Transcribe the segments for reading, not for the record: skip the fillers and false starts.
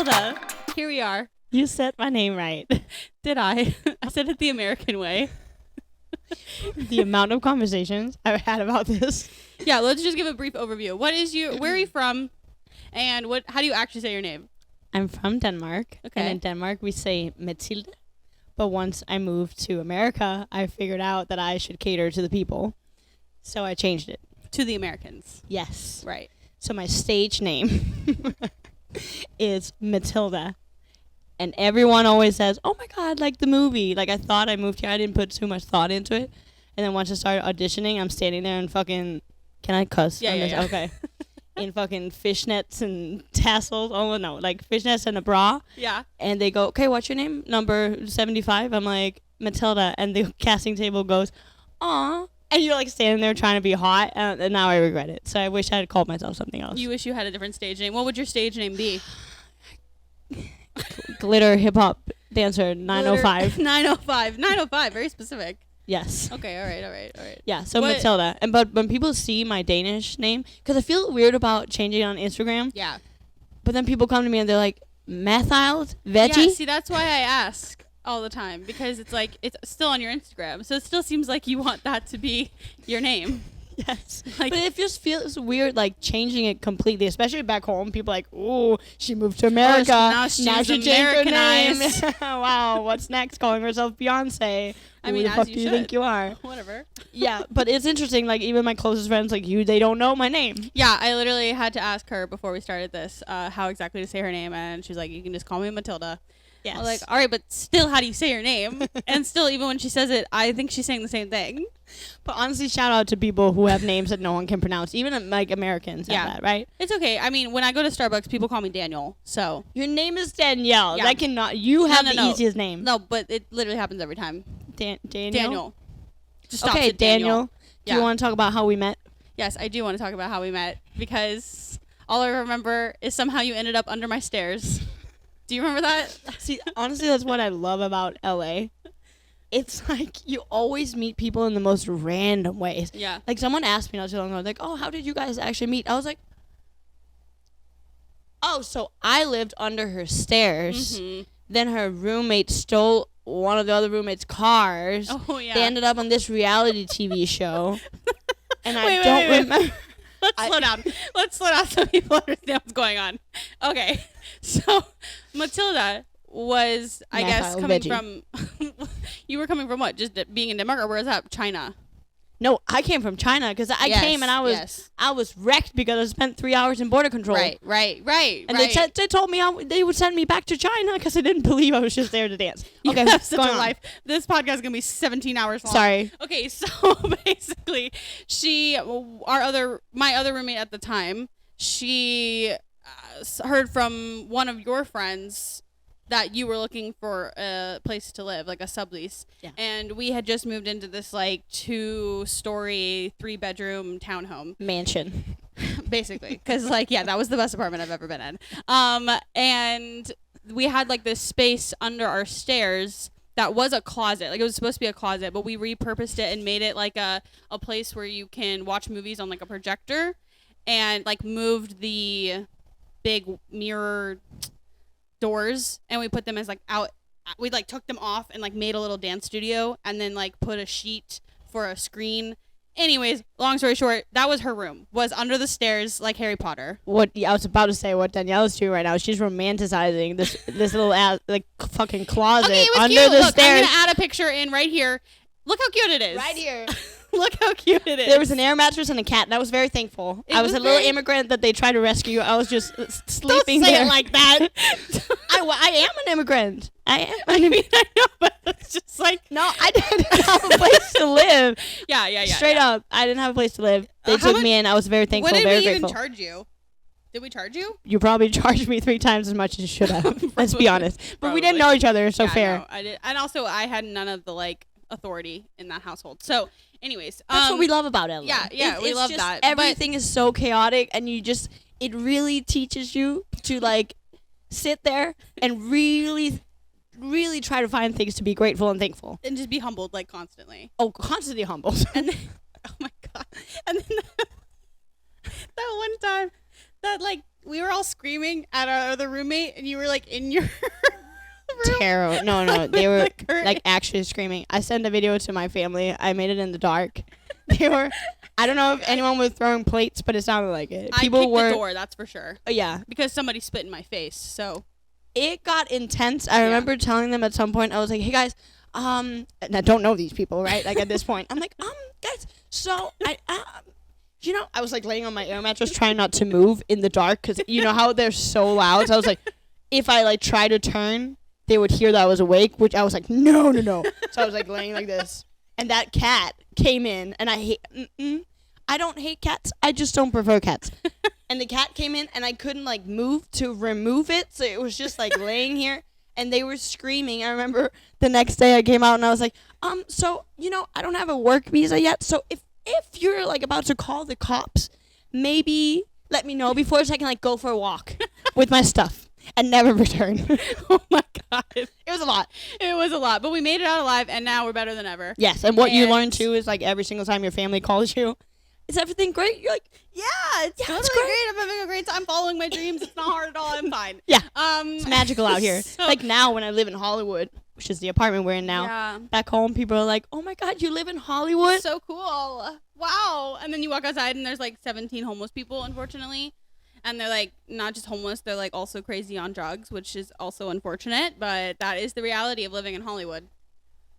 Mathilde, here we are. You said my name right. Did I? I said it the American way. The amount of conversations I've had about this. Yeah, let's just give a brief overview. Where are you from? And how do you actually say your name? I'm from Denmark. Okay. And in Denmark, we say Mathilde. But once I moved to America, I figured out that I should cater to the people. So I changed it. To the Americans. Yes. Right. So my stage name is Mathilde. And everyone always says, oh my God, like the movie. Like I thought I moved here. I didn't put too much thought into it. And then once I started auditioning, I'm standing there and fucking, can I cuss? Yeah. Okay. In fucking fishnets and tassels. Oh no, like fishnets and a bra. Yeah. And they go, okay, what's your name? Number 75. I'm like, Mathilde. And the casting table goes, aw. And you're like standing there trying to be hot. And now I regret it. So I wish I had called myself something else. You wish you had a different stage name. What would your stage name be? Glitter hip hop dancer 905. 905. Very specific. Yes. Okay. All right. Yeah. So Mathilde. And but when people see my Danish name, because I feel weird about changing it on Instagram. Yeah. But then people come to me and they're like, Mathilde Veje. Yeah. See, that's why I ask all the time, because it's like it's still on your Instagram, so it still seems like you want that to be your name. Yes. Like, but it just feels weird, like changing it completely, especially back home. People are like, ooh, she moved to America. Now she changed her name. Americanized. Wow, what's next? Calling herself Beyonce. I Who mean, the as fuck you do you should. think you are? Whatever. Yeah, but it's interesting. Like even my closest friends, like you, they don't know my name. Yeah, I literally had to ask her before we started this how exactly to say her name, and she's like, you can just call me Mathilde. Yes. I was like, all right, but still, how do you say your name? And still, even when she says it, I think she's saying the same thing. But honestly, shout out to people who have names that no one can pronounce. Even like Americans have that, right? It's okay. I mean, when I go to Starbucks, people call me Daniel. So Your name is Danielle. Yeah. That cannot. You have the No. easiest name. no, but it literally happens every time. Daniel. Daniel. Just stops Okay, at Daniel. Daniel. Do you Yeah. want to talk about how we met? Yes, I do want to talk about how we met, because all I remember is somehow you ended up under my stairs. Do you remember that? See, honestly, that's what I love about LA. It's like you always meet people in the most random ways. Yeah. Like someone asked me not too long ago, like, "Oh, how did you guys actually meet?" I was like, "Oh, so I lived under her stairs. Mm-hmm. Then her roommate stole one of the other roommates' cars. Oh, yeah. They ended up on this reality TV show, and I Wait, don't wait. remember." Let's slow down. Let's slow down so people understand what's going on. Okay. So Mathilde was, I guess, Mathilde coming from... You were coming from what? Just being in Denmark, or where was that? China? No, I came from China because I came and I was wrecked because I spent 3 hours in border control. Right. And they told me they would send me back to China because they didn't believe I was just there to dance. Okay, you have such going a on. life. This podcast is gonna be 17 hours long. Sorry. Okay, so basically, my other roommate at the time, she heard from one of your friends that you were looking for a place to live, like a sublease. Yeah. And we had just moved into this like 2-story, 3-bedroom townhome. Mansion. Basically, because like, yeah, that was the best apartment I've ever been in. And we had like this space under our stairs that was a closet. Like it was supposed to be a closet, but we repurposed it and made it like a place where you can watch movies on like a projector, and like moved the big mirror doors, and we put them as like out. We like took them off and like made a little dance studio, and then like put a sheet for a screen. Anyways, long story short, that was her room. Was under the stairs like Harry Potter. What I was about to say, what Danielle is doing right now, she's romanticizing this little like fucking closet Okay, it was under cute. the Look, stairs. I'm gonna add a picture in right here. Look how cute it is. Right here. Look how cute it is. There was an air mattress and a cat, and I was very thankful. I was was a little very- immigrant that they tried to rescue. I was just sleeping Don't say there. it like that. I am an immigrant. I am. I mean, I know, but it's just like, No, I didn't have a place to live. yeah. Straight up, I didn't have a place to live. They How took much- me in. I was very thankful, What did very we grateful. even charge you? Did we charge you? You probably charged me 3 times as much as you should have. Let's be honest. But we didn't Probably. know each other, so Yeah, fair. no, I did, and also I had none of the like authority in that household. So, anyways, That's what we love about LA. yeah, we love just that, but- Everything is so chaotic, and it really teaches you to like sit there and really try to find things to be grateful and thankful. and just be humbled like constantly. Oh, constantly humbled. And then, oh my god, and then that one time that like we were all screaming at our other roommate, and you were like in your room. Terrible. No, they With were the curtain. like actually screaming. I sent a video to my family. I made it in the dark. They were. I don't know if anyone was throwing plates, but it sounded like it. I People kicked were. the door, that's for sure. Yeah. Because somebody spit in my face. So It got intense. I remember telling them at some point. I was like, "Hey guys, and I don't know these people, right? Like at this point, I'm like, guys. So I was like laying on my air mattress, trying not to move in the dark, because you know how they're so loud. So I was like, if I like try to turn, they would hear that I was awake, which I was like, no. So I was like laying like this, and that cat came in, and I don't hate cats. I just don't prefer cats. And the cat came in, and I couldn't like move to remove it, so it was just like laying here, and they were screaming. I remember the next day I came out, and I was like, so I don't have a work visa yet, so if you're like about to call the cops, maybe let me know before, so I can like go for a walk with my stuff and never return. oh my God. It was a lot. It was a lot. But we made it out alive, and now we're better than ever. Yes, and what you learn too is like every single time your family calls you, is everything great? You're like, Yeah, it's totally it's great. great. I'm having a great time following my dreams. It's not hard at all. I'm fine. Yeah. It's it's magical out here. So, Like now when I live in Hollywood, which is the apartment we're in now, yeah. back home people are like, oh my God, you live in Hollywood? So cool. Wow. And then you walk outside and there's like 17 homeless people, unfortunately. And they're like not just homeless, they're like also crazy on drugs, which is also unfortunate, but that is the reality of living in Hollywood.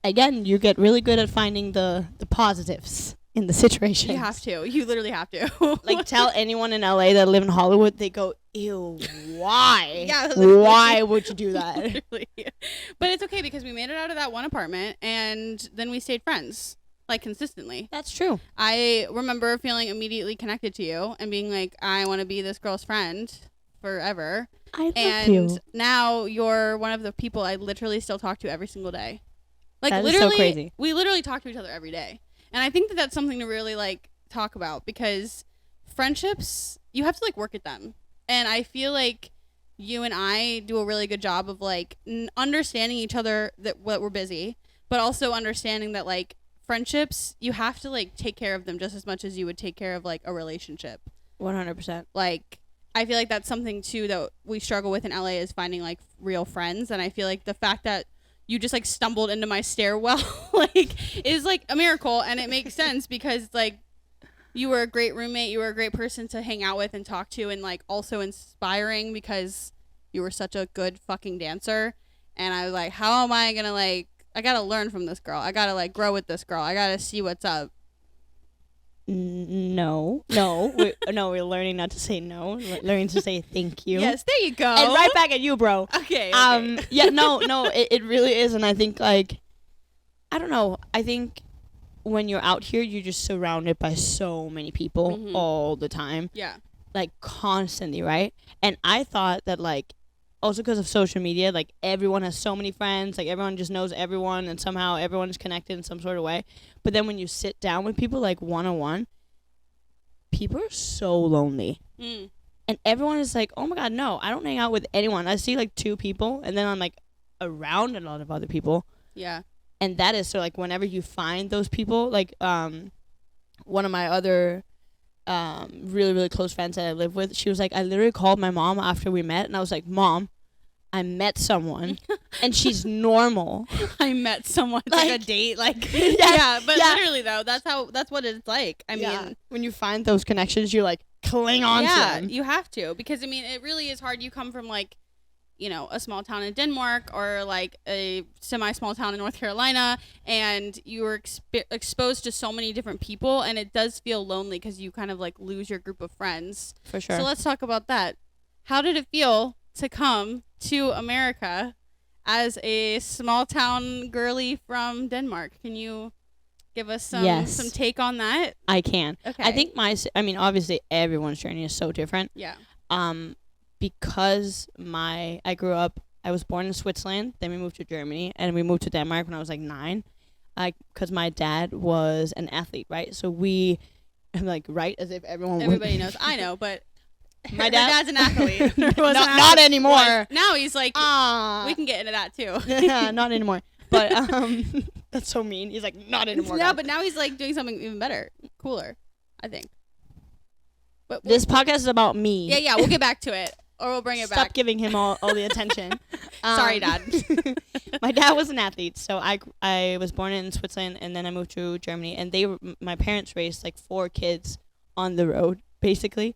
Again, you get really good at finding the positives in the situation. You have to. You literally have to. Like tell anyone in LA that live in Hollywood, they go, ew, why? Yeah, literally. Why would you do that? Literally. But it's okay because we made it out of that one apartment and then we stayed friends, like consistently. That's true. I remember feeling immediately connected to you and being like, I want to be this girl's friend forever. I love And you. now you're one of the people I literally still talk to every single day. Like That is literally, so crazy. we literally talk to each other every day. And I think that that's something to really like talk about because friendships, you have to like work at them. And I feel like you and I do a really good job of like understanding each other that we're busy, but also understanding that like friendships, you have to like take care of them just as much as you would take care of like a relationship. 100%. Like I feel like that's something too that we struggle with in LA is finding like real friends. And I feel like the fact that you just like stumbled into my stairwell like is like a miracle, and it makes sense because like you were a great roommate, you were a great person to hang out with and talk to, and like also inspiring because you were such a good fucking dancer. And I was like, how am I gonna like, I gotta learn from this girl, I gotta like grow with this girl, I gotta see what's up. No, we're learning not to say no. Learning to say thank you. Yes, there you go. And right back at you, bro. Okay. Yeah, no, it really is. And I think, like, I don't know. I think when you're out here, you're just surrounded by so many people all the time. Yeah. Like, constantly, right? And I thought that, like, also because of social media, like, everyone has so many friends. Like, everyone just knows everyone, and somehow everyone is connected in some sort of way. But then when you sit down with people, like, one-on-one, people are so lonely. And everyone is like, oh my God, no, I don't hang out with anyone. I see like 2 people, and then I'm like around a lot of other people. Yeah. And that is so like whenever you find those people, like one of my other really, really close friends that I live with, she was like, I literally called my mom after we met, and I was like, Mom, I met someone and she's normal. I met someone. It's like a date. Like, yeah, but literally though, that's what it's like. I mean, when you find those connections, you like cling on to them. You have to, because I mean, it really is hard. You come from like, you know, a small town in Denmark or like a semi-small town in North Carolina, and you were exposed to so many different people, and it does feel lonely because you kind of like lose your group of friends. For sure. So let's talk about that. How did it feel to come to America as a small town girly from Denmark? Can you give us some take on that? I can. Okay. I think obviously everyone's journey is so different. Yeah. Because I was born in Switzerland, then we moved to Germany, and we moved to Denmark when I was like 9. Because my dad was an athlete, right? So I'm like, right, as if everybody knows. I know, but my dad's an athlete. Not anymore. Now he's like, we can get into that too. Not anymore. But that's so mean. He's like, not anymore. No, but now he's like doing something even better, cooler, I think. But This podcast is about me. Yeah, we'll get back to it, or we'll bring it Stop back. giving him all the attention. Sorry, Dad. My dad was an athlete, so I was born in Switzerland, and then I moved to Germany, and my parents raised like 4 kids on the road, basically.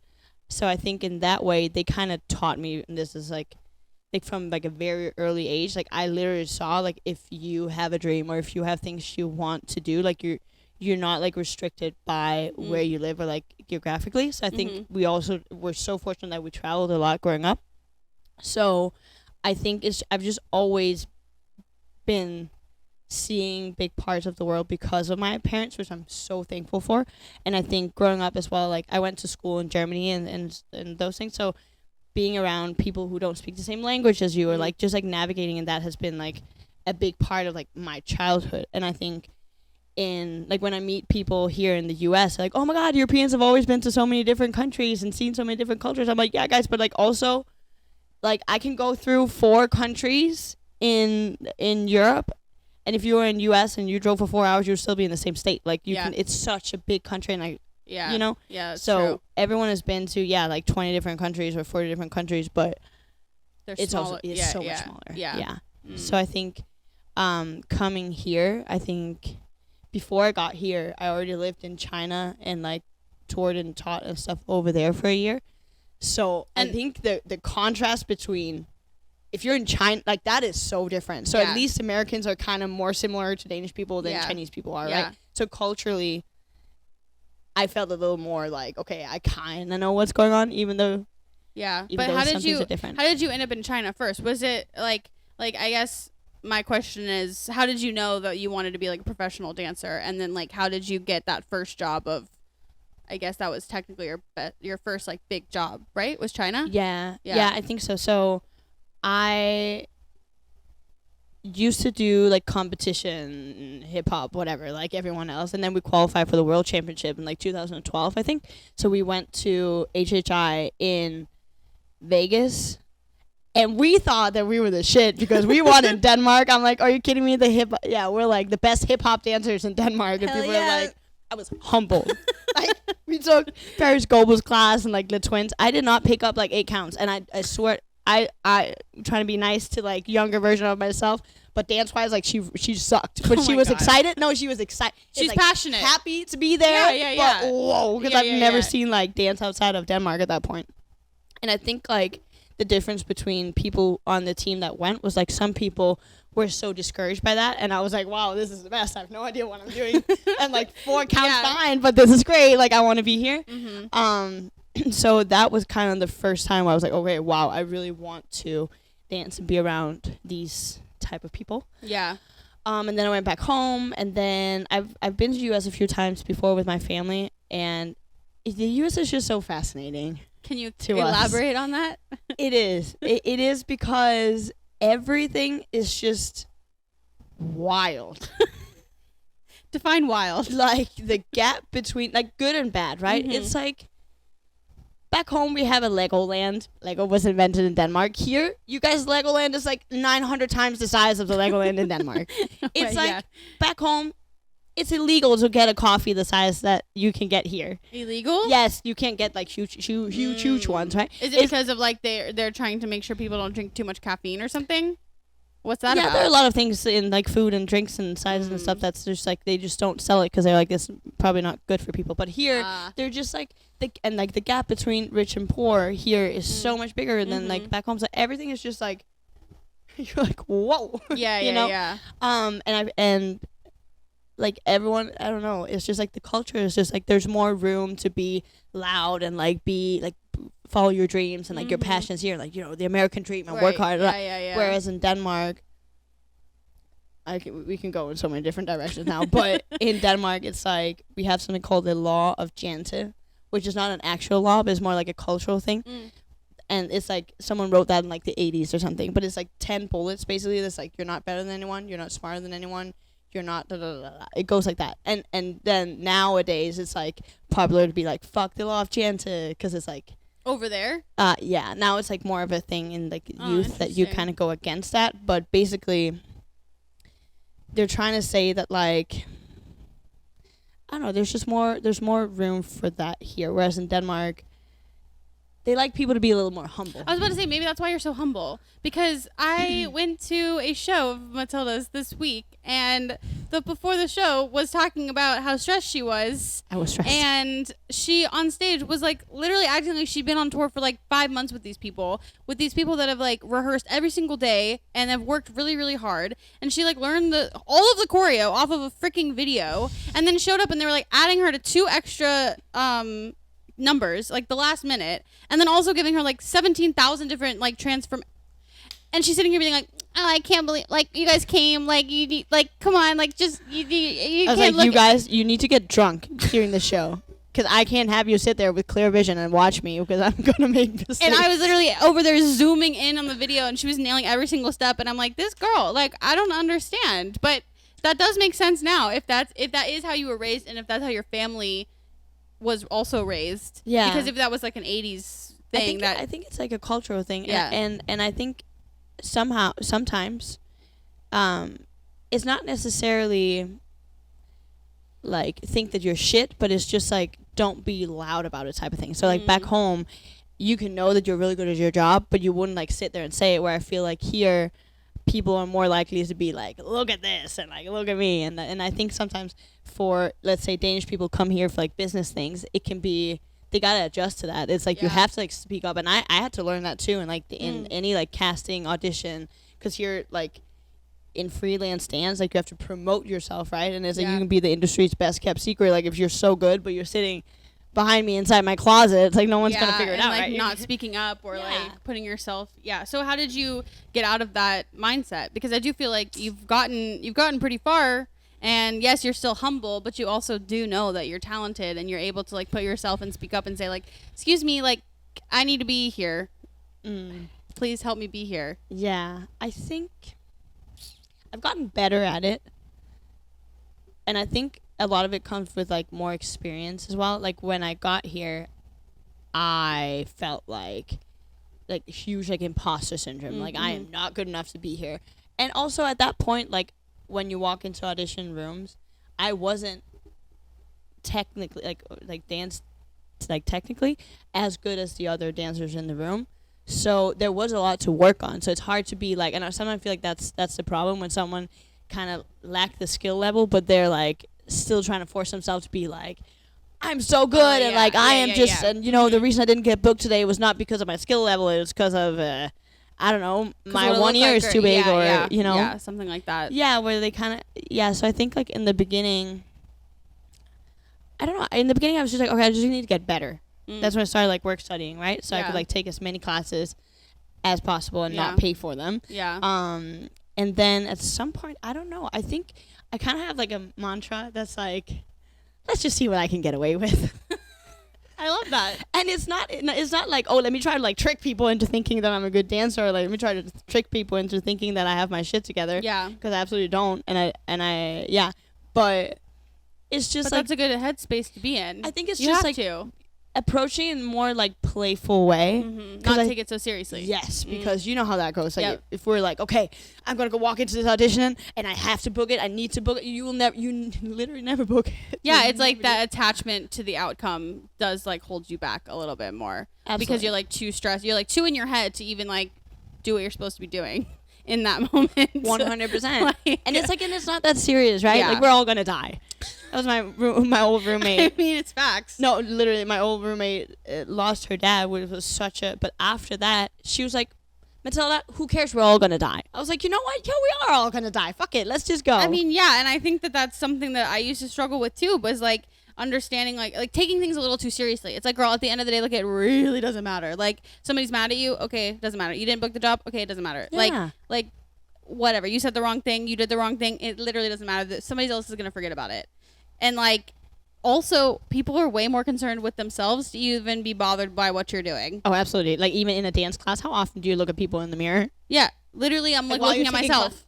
So I think in that way they kind of taught me, and this is like from like a very early age, like I literally saw like if you have a dream or if you have things you want to do, like you're not like restricted by where you live or like geographically. So I think we also were so fortunate that we traveled a lot growing up. So I think I've just always been seeing big parts of the world because of my parents, which I'm so thankful for. And I think growing up as well, like I went to school in Germany and those things. So being around people who don't speak the same language as you or like just like navigating in that has been like a big part of like my childhood. And I think in like when I meet people here in the US, like, oh my God, Europeans have always been to so many different countries and seen so many different cultures. I'm like, yeah, guys, but like also like I can go through 4 countries in Europe, and if you were in US and you drove for 4 hours, you'd still be in the same state. Like you can, it's such a big country, and you know, so true. everyone has been to like 20 different countries or 40 different countries, but it's smaller. also so much smaller. Yeah. So I think coming here, I think before I got here, I already lived in China and like toured and taught and stuff over there for a year. So I think the contrast between if you're in China, like that is so different. So at least Americans are kind of more similar to Danish people than Chinese people are, right? So culturally, I felt a little more like, okay, I kind of know what's going on, even though but how did you end up in China first? Was it like I guess my question is, how did you know that you wanted to be like a professional dancer, and then like how did you get that first job of, I guess that was technically your first like big job, right? Was China? Yeah, I think so. So I used to do like competition, hip hop, whatever, like everyone else, and then we qualified for the World Championship in like 2012, I think. So we went to HHI in Vegas, and we thought that we were the shit because we won in Denmark. I'm like, are you kidding me? We're like the best hip hop dancers in Denmark, and people were like, I was humbled. Like we took Paris Goebel's class and like the twins. I did not pick up like 8 counts, and I swear. I'm trying to be nice to like younger version of myself, but dance wise, like she sucked, but she was excited. No, she was excited. She's like, passionate, happy to be there. But whoa, because I've never seen like dance outside of Denmark at that point. And I think like the difference between people on the team that went was like some people were so discouraged by that, and I was like, wow, this is the best. I have no idea what I'm doing, and like 4 counts fine, but this is great. Like I want to be here. So that was kind of the first time I was like, okay, wow, I really want to dance and be around these type of people. Yeah. And then I went back home, and then I've been to the U.S. a few times before with my family, and the U.S. is just so fascinating. Can you elaborate on that? It is. It is because everything is just wild. Define wild. Like the gap between like good and bad, right? It's like back home we have a Legoland. Lego was invented in Denmark. Here, you guys, Legoland is like 900 times the size of the Legoland in Denmark. It's like back home, it's illegal to get a coffee the size that you can get here. Illegal? Yes, you can't get like huge ones, right? Is it because of like they're trying to make sure people don't drink too much caffeine or something? What's that about? Yeah, there are a lot of things in like food and drinks and sizes and stuff that's just like they just don't sell it because they're like, it's probably not good for people. But here, they're just like the gap between rich and poor here is so much bigger than like back home. So everything is just like you're like, whoa. Yeah, you know? yeah. And like everyone, I don't know, it's just like the culture is just like there's more room to be loud and like be like follow your dreams and like your passions here, like, you know, the American dream and work hard. Yeah. Whereas in Denmark, we can go in so many different directions now, but in Denmark it's like we have something called the law of Jante, which is not an actual law, but it's more like a cultural thing. And it's like someone wrote that in like the 80s or something, but it's like 10 bullets basically. That's like you're not better than anyone, you're not smarter than anyone, you're not it goes like that. And then nowadays it's like popular to be like fuck the law of Jante because it's like over there. Yeah, now it's like more of a thing in like youth that you kind of go against that, but basically they're trying to say that like I don't know, there's more room for that here, whereas in Denmark They like people to be a little more humble. I was about to say, maybe that's why you're so humble. Because I went to a show of Mathilda's this week, and before the show was talking about how stressed she was. I was stressed. And she, on stage, was, like, literally acting like she'd been on tour for, like, 5 months with these people that have, like, rehearsed every single day and have worked really, really hard. And she, like, learned all of the choreo off of a freaking video, and then showed up, and they were, like, adding her to 2 extra numbers, like, the last minute, and then also giving her, like, 17,000 different, like, and she's sitting here being like, oh, I can't believe, like, you guys came, like, you need, like, come on, like, just, you I was can't like, you guys, you need to get drunk during the show. Because I can't have you sit there with clear vision and watch me, because I'm going to make mistakes. And I was literally over there zooming in on the video, and she was nailing every single step, and I'm like, this girl, like, I don't understand. But that does make sense now, if that is how you were raised, and if that's how your family was also raised. Yeah. Because if that was, like, an 80s thing. I think it's, like, a cultural thing. Yeah. And I think sometimes it's not necessarily like think that you're shit, but it's just like don't be loud about it type of thing. So like back home you can know that you're really good at your job, but you wouldn't like sit there and say it, where I feel like here people are more likely to be like, look at this and like look at me, and I think sometimes for, let's say, Danish people come here for like business things, it can be they gotta adjust to that. It's like you have to like speak up, and I had to learn that too, and like in any like casting audition, because you're like in freelance stands, like you have to promote yourself, right? And it's like you can be the industry's best kept secret. Like if you're so good, but you're sitting behind me inside my closet, it's like no one's gonna figure it out, like, right? Not speaking up or like putting yourself. Yeah. So how did you get out of that mindset? Because I do feel like you've gotten pretty far. And yes, you're still humble, but you also do know that you're talented, and you're able to like put yourself and speak up and say like, excuse me, like I need to be here. Please help me be here. Yeah, I think I've gotten better at it. And I think a lot of it comes with like more experience as well. Like when I got here, I felt like huge like imposter syndrome. Like I am not good enough to be here. And also at that point, like when you walk into audition rooms, I wasn't technically technically as good as the other dancers in the room. So there was a lot to work on. So it's hard to be like, and I sometimes feel like that's the problem when someone kind of lack the skill level, but they're like still trying to force themselves to be like, I'm so good, and like I am just, and you know, the reason I didn't get booked today was not because of my skill level, it was because of I don't know, my 1 ear is too big, or you know, something like that. Yeah, where they kind of So I think like in the beginning, I don't know. In the beginning, I was just like, okay, I just need to get better. That's when I started like work studying, right? So I could like take as many classes as possible and not pay for them. Yeah. And then at some point, I don't know. I think I kind of have like a mantra that's like, let's just see what I can get away with. I love that. And it's not like, oh, let me try to like trick people into thinking that I'm a good dancer, or like let me try to trick people into thinking that I have my shit together. Yeah. Because I absolutely don't. And I but it's just but like, that's a good headspace to be in. I think it's you just have like to. Approaching in a more like playful way. Not take it so seriously. Yes, because you know how that goes. Like if we're like, okay, I'm gonna go walk into this audition and I have to book it, I need to book it, you literally never book it. Yeah, it's like that attachment to the outcome does like hold you back a little bit more. Absolutely. Because you're like too stressed. You're like too in your head to even like do what you're supposed to be doing in that moment. 100%. And it's like, and it's not that serious, right? Like we're all gonna die. That was my old roommate. I mean, it's facts. No, literally, my old roommate lost her dad, which was but after that, she was like, Mathilda, who cares? We're all going to die. I was like, you know what? Yeah, we are all going to die. Fuck it. Let's just go. I mean, yeah, and I think that that's something that I used to struggle with, too, was, like, understanding, like taking things a little too seriously. It's like, girl, at the end of the day, like, it really doesn't matter. Like, somebody's mad at you. Okay, doesn't matter. You didn't book the job. Okay, it doesn't matter. Yeah. Like, whatever. You said the wrong thing. You did the wrong thing. It literally doesn't matter. Somebody else is going to forget about it. And, like, also, people are way more concerned with themselves to even be bothered by what you're doing. Oh, absolutely. Like, even in a dance class, how often do you look at people in the mirror? Yeah. Literally, I'm, like looking at myself.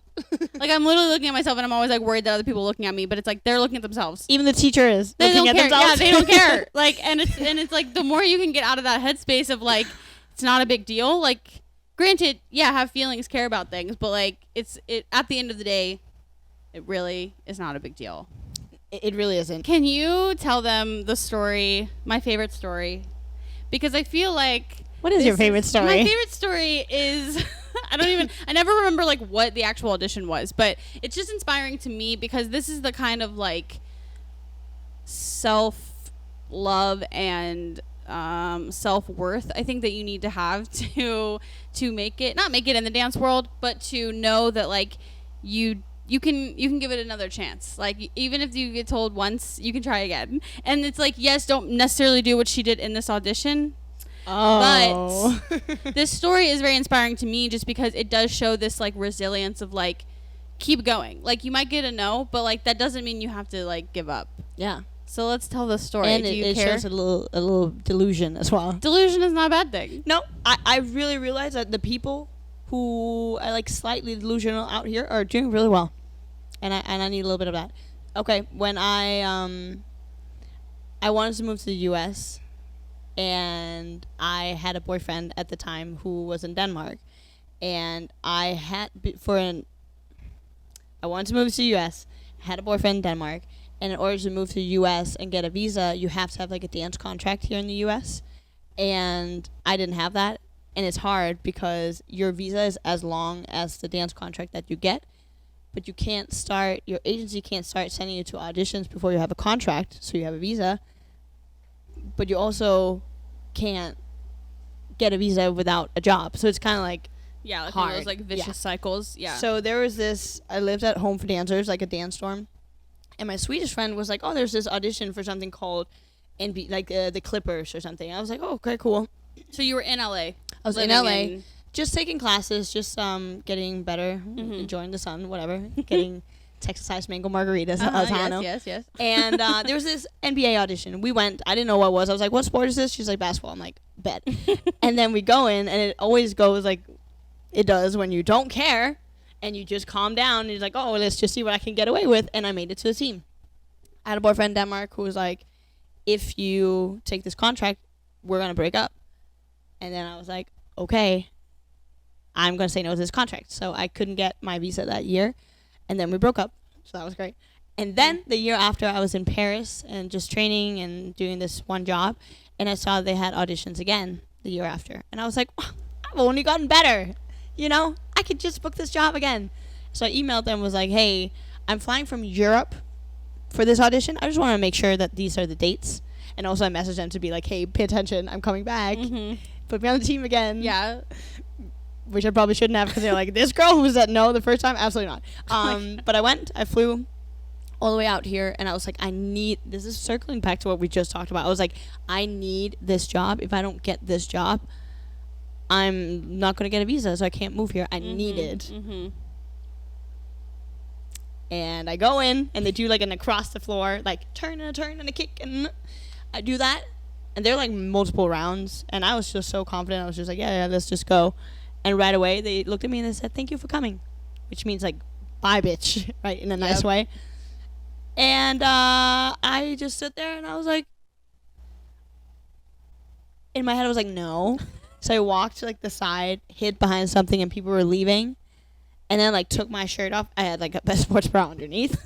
Like, I'm literally looking at myself, and I'm always, like, worried that other people are looking at me. But it's, like, they're looking at themselves. Even the teacher is looking at themselves. Yeah, they don't care. Like, and it's, like, the more you can get out of that headspace of, like, it's not a big deal. Like, granted, yeah, have feelings, care about things. But, like, at the end of the day, it really is not a big deal. It really isn't. Can you tell them the story, my favorite story? Because I feel like What is your favorite story? My favorite story is I never remember like what the actual audition was, but it's just inspiring to me because this is the kind of like self-love and self-worth I think that you need to have to make it, not make it in the dance world, but to know that like you can give it another chance. Like even if you get told once, you can try again. And it's like, yes, don't necessarily do what she did in this audition. Oh. But this story is very inspiring to me just because it does show this like resilience of like keep going. Like you might get a no, but like that doesn't mean you have to like give up. Yeah. So let's tell the story. And do you it care? shows a little delusion as well. Delusion is not a bad thing. No, I really realize that the people who are like slightly delusional out here are doing really well, and I need a little bit of that. Okay, when I wanted to move to the U.S. and I had a boyfriend at the time who was in Denmark, and I wanted to move to the U.S. Had a boyfriend in Denmark, and in order to move to the U.S. and get a visa, you have to have like a dance contract here in the U.S. And I didn't have that. And it's hard because your visa is as long as the dance contract that you get, but your agency can't start sending you to auditions before you have a contract, so you have a visa. But you also can't get a visa without a job. So it's kind of like Yeah, like hard. one of those like vicious cycles. Yeah. So there was this, I lived at Home for Dancers, like a dance dorm. And my Swedish friend was like, oh, there's this audition for something called the Clippers or something. I was like, oh, okay, cool. So you were in LA. I was in LA, just taking classes, just getting better, enjoying the sun, whatever, getting Texas-sized mango margaritas, Alzano. Yes. And there was this NBA audition. We went. I didn't know what it was. I was like, what sport is this? She's like, basketball. I'm like, bet. And then we go in, and it always goes like it does when you don't care, and you just calm down. And you're like, oh, let's just see what I can get away with. And I made it to the team. I had a boyfriend in Denmark who was like, if you take this contract, we're going to break up. And then I was like, okay, I'm going to say no to this contract. So I couldn't get my visa that year. And then we broke up. So that was great. And then the year after, I was in Paris and just training and doing this one job. And I saw they had auditions again the year after. And I was like, oh, I've only gotten better. You know, I could just book this job again. So I emailed them and was like, hey, I'm flying from Europe for this audition. I just want to make sure that these are the dates. And also I messaged them to be like, hey, pay attention. I'm coming back. Put me on the team again. Yeah. Which I probably shouldn't have because they're like, this girl who said no the first time? Absolutely not. But I flew all the way out here, and I was like, this is circling back to what we just talked about. I was like, I need this job. If I don't get this job, I'm not going to get a visa, so I can't move here. I need it. And I go in, and they do like an across the floor, like turn and a kick, and I do that. And they're like multiple rounds, and I was just so confident. I was just like, yeah, let's just go. And right away, they looked at me and they said, thank you for coming, which means like, bye, bitch, right, in a nice way. And I just stood there, and I was like, in my head, I was like, no. So I walked to like the side, hid behind something, and people were leaving. And then like took my shirt off. I had like a sports bra underneath.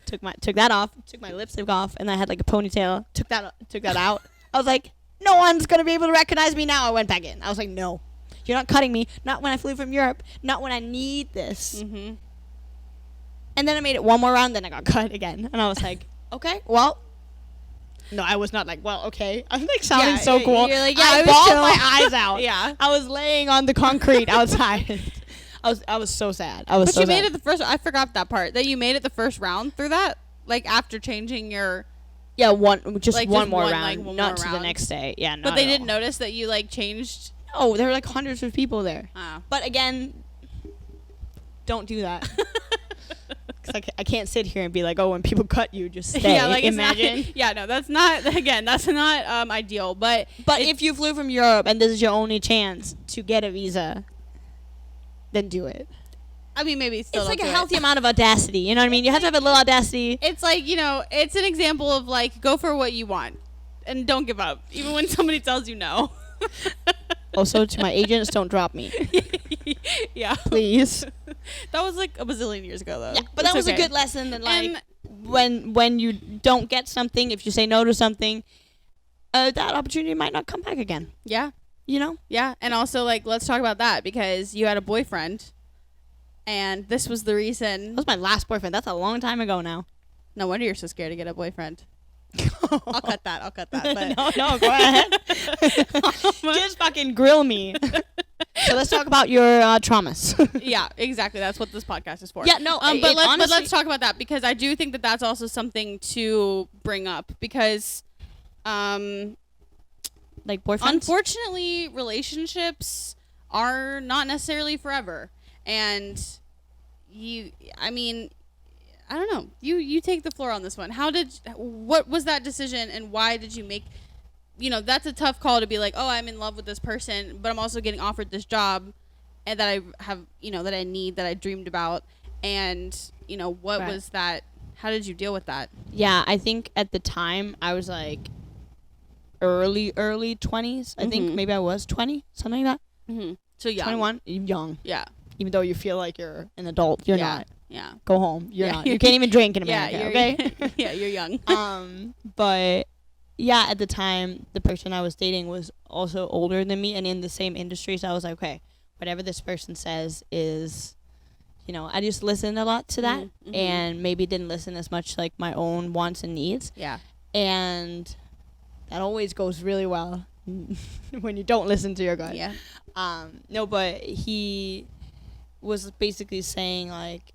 Took that off. Took my lipstick off, and I had like a ponytail. Took that out. I was like, no one's gonna be able to recognize me now. I went back in. I was like, no, you're not cutting me. Not when I flew from Europe. Not when I need this. And then I made it one more round. Then I got cut again, and I was like, okay, well. No, I was not like, well, okay. I'm like sounding so cool. You're like, yeah, I bawled my eyes out. Yeah. I was laying on the concrete outside. I was so sad. I was. But you made it the first. I forgot that part. That you made it the first round through that. Like after changing your. Yeah, one more round, like, one not more to round. the next day. Yeah, But they didn't notice that you like changed. No, there were like hundreds of people there. Oh. But again, don't do that. Cause I can't sit here and be like, oh, when people cut you, just stay. Yeah, like imagine. No, that's not. Again, that's not ideal. But if you flew from Europe and this is your only chance to get a visa, then do it. I mean, maybe still. It's like a healthy amount of audacity. You know what I mean? You have to have a little audacity. It's like, it's an example of like, go for what you want and don't give up, even when somebody tells you no. Also, to my agents, don't drop me. Yeah. Please. That was like a bazillion years ago, though. Yeah, but that was a good lesson. That like, when you don't get something, if you say no to something, that opportunity might not come back again. Yeah. You know? Yeah. And also, like, let's talk about that, because you had a boyfriend, and this was the reason. That was my last boyfriend. That's a long time ago now. No wonder you're so scared to get a boyfriend. I'll cut that. But No, go ahead. Just fucking grill me. So let's talk about your traumas. Yeah, exactly. That's what this podcast is for. Yeah, no. But let's talk about that, because I do think that that's also something to bring up, because, like boyfriends. unfortunately, relationships are not necessarily forever, and I don't know. You take the floor on this one. What was that decision, and why did you make? That's a tough call to be like, oh, I'm in love with this person, but I'm also getting offered this job, and that I have, that I need, that I dreamed about, and what Right. was that? How did you deal with that? Yeah, I think at the time I was like early 20s. I think maybe I was 20, something like that. Mm-hmm. So young. 21, young. Yeah. Even though you feel like you're an adult, you're not. Yeah. Go home. You're Yeah. not. You can't even drink in America, Yeah, okay? Yeah, you're young. But yeah, at the time, the person I was dating was also older than me and in the same industry. So I was like, okay, whatever this person says is, I just listened a lot to that and maybe didn't listen as much like my own wants and needs. Yeah. And that always goes really well when you don't listen to your gut. Yeah. No, but he was basically saying like,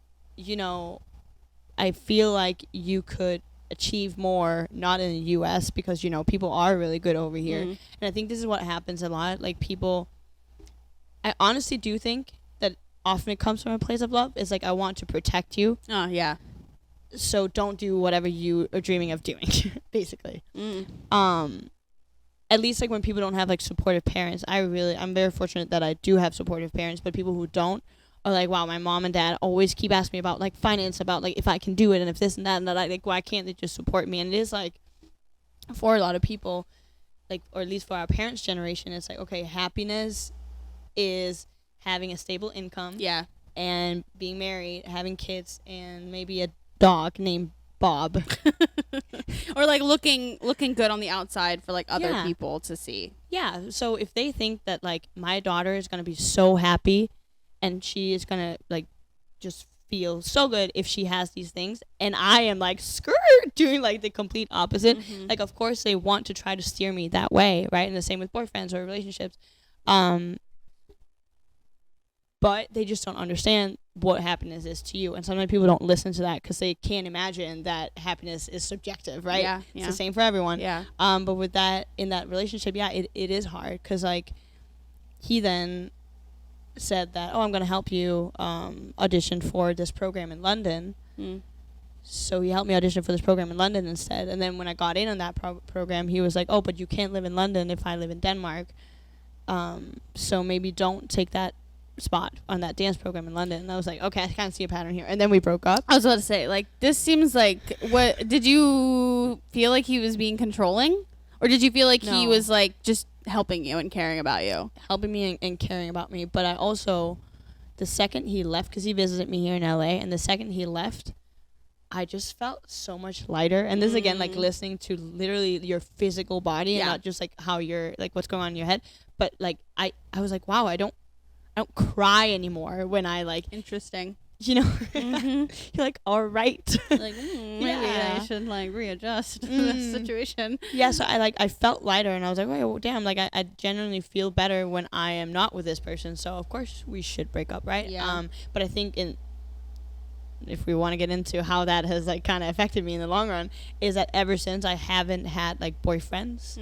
I feel like you could achieve more, not in the U.S. because, people are really good over here. And I think this is what happens a lot. Like I honestly do think that often it comes from a place of love. It's like, I want to protect you. Oh, yeah. So don't do whatever you are dreaming of doing, basically. At least like when people don't have like supportive parents, I'm very fortunate that I do have supportive parents, but people who don't are like, wow, my mom and dad always keep asking me about like finance, about like if I can do it and if this and that, and that, like, why can't they just support me? And it is like, for a lot of people, like, or at least for our parents' generation, it's like, okay, happiness is having a stable income. Yeah. And being married, having kids, and maybe a dog named Bob. Or like looking good on the outside for like other Yeah. people to see. Yeah, so if they think that like my daughter is going to be so happy and she is going to like just feel so good if she has these things, and I am like skirt doing like the complete opposite, like of course they want to try to steer me that way, right? And the same with boyfriends or relationships. But they just don't understand what happiness is to you. And sometimes people don't listen to that because they can't imagine that happiness is subjective, right? Yeah, It's the same for everyone. Yeah. But with that, in that relationship, yeah, it is hard because, like, he then said that, oh, I'm going to help you audition for this program in London. So he helped me audition for this program in London instead. And then when I got in on that program, he was like, oh, but you can't live in London if I live in Denmark. So maybe don't take that spot on that dance program in London. And I was like, okay, I kind of see a pattern here. And then we broke up. I was about to say, like, this seems like, what did you feel like he was being controlling, or did you feel like he No. was like just helping you and caring about you? Helping me and caring about me. But I also, the second he left, because he visited me here in LA, and the second he left, I just felt so much lighter. And this again, like listening to literally your physical body and not just like how you're, like what's going on in your head. But like I was like, wow, I don't cry anymore when I like, Interesting. you're like, all right. Like, maybe I should like readjust the situation. Yeah, so I felt lighter, and I was like, oh damn, like I genuinely feel better when I am not with this person. So of course we should break up, right? Yeah. But I think if we want to get into how that has like kind of affected me in the long run, is that ever since I haven't had like boyfriends,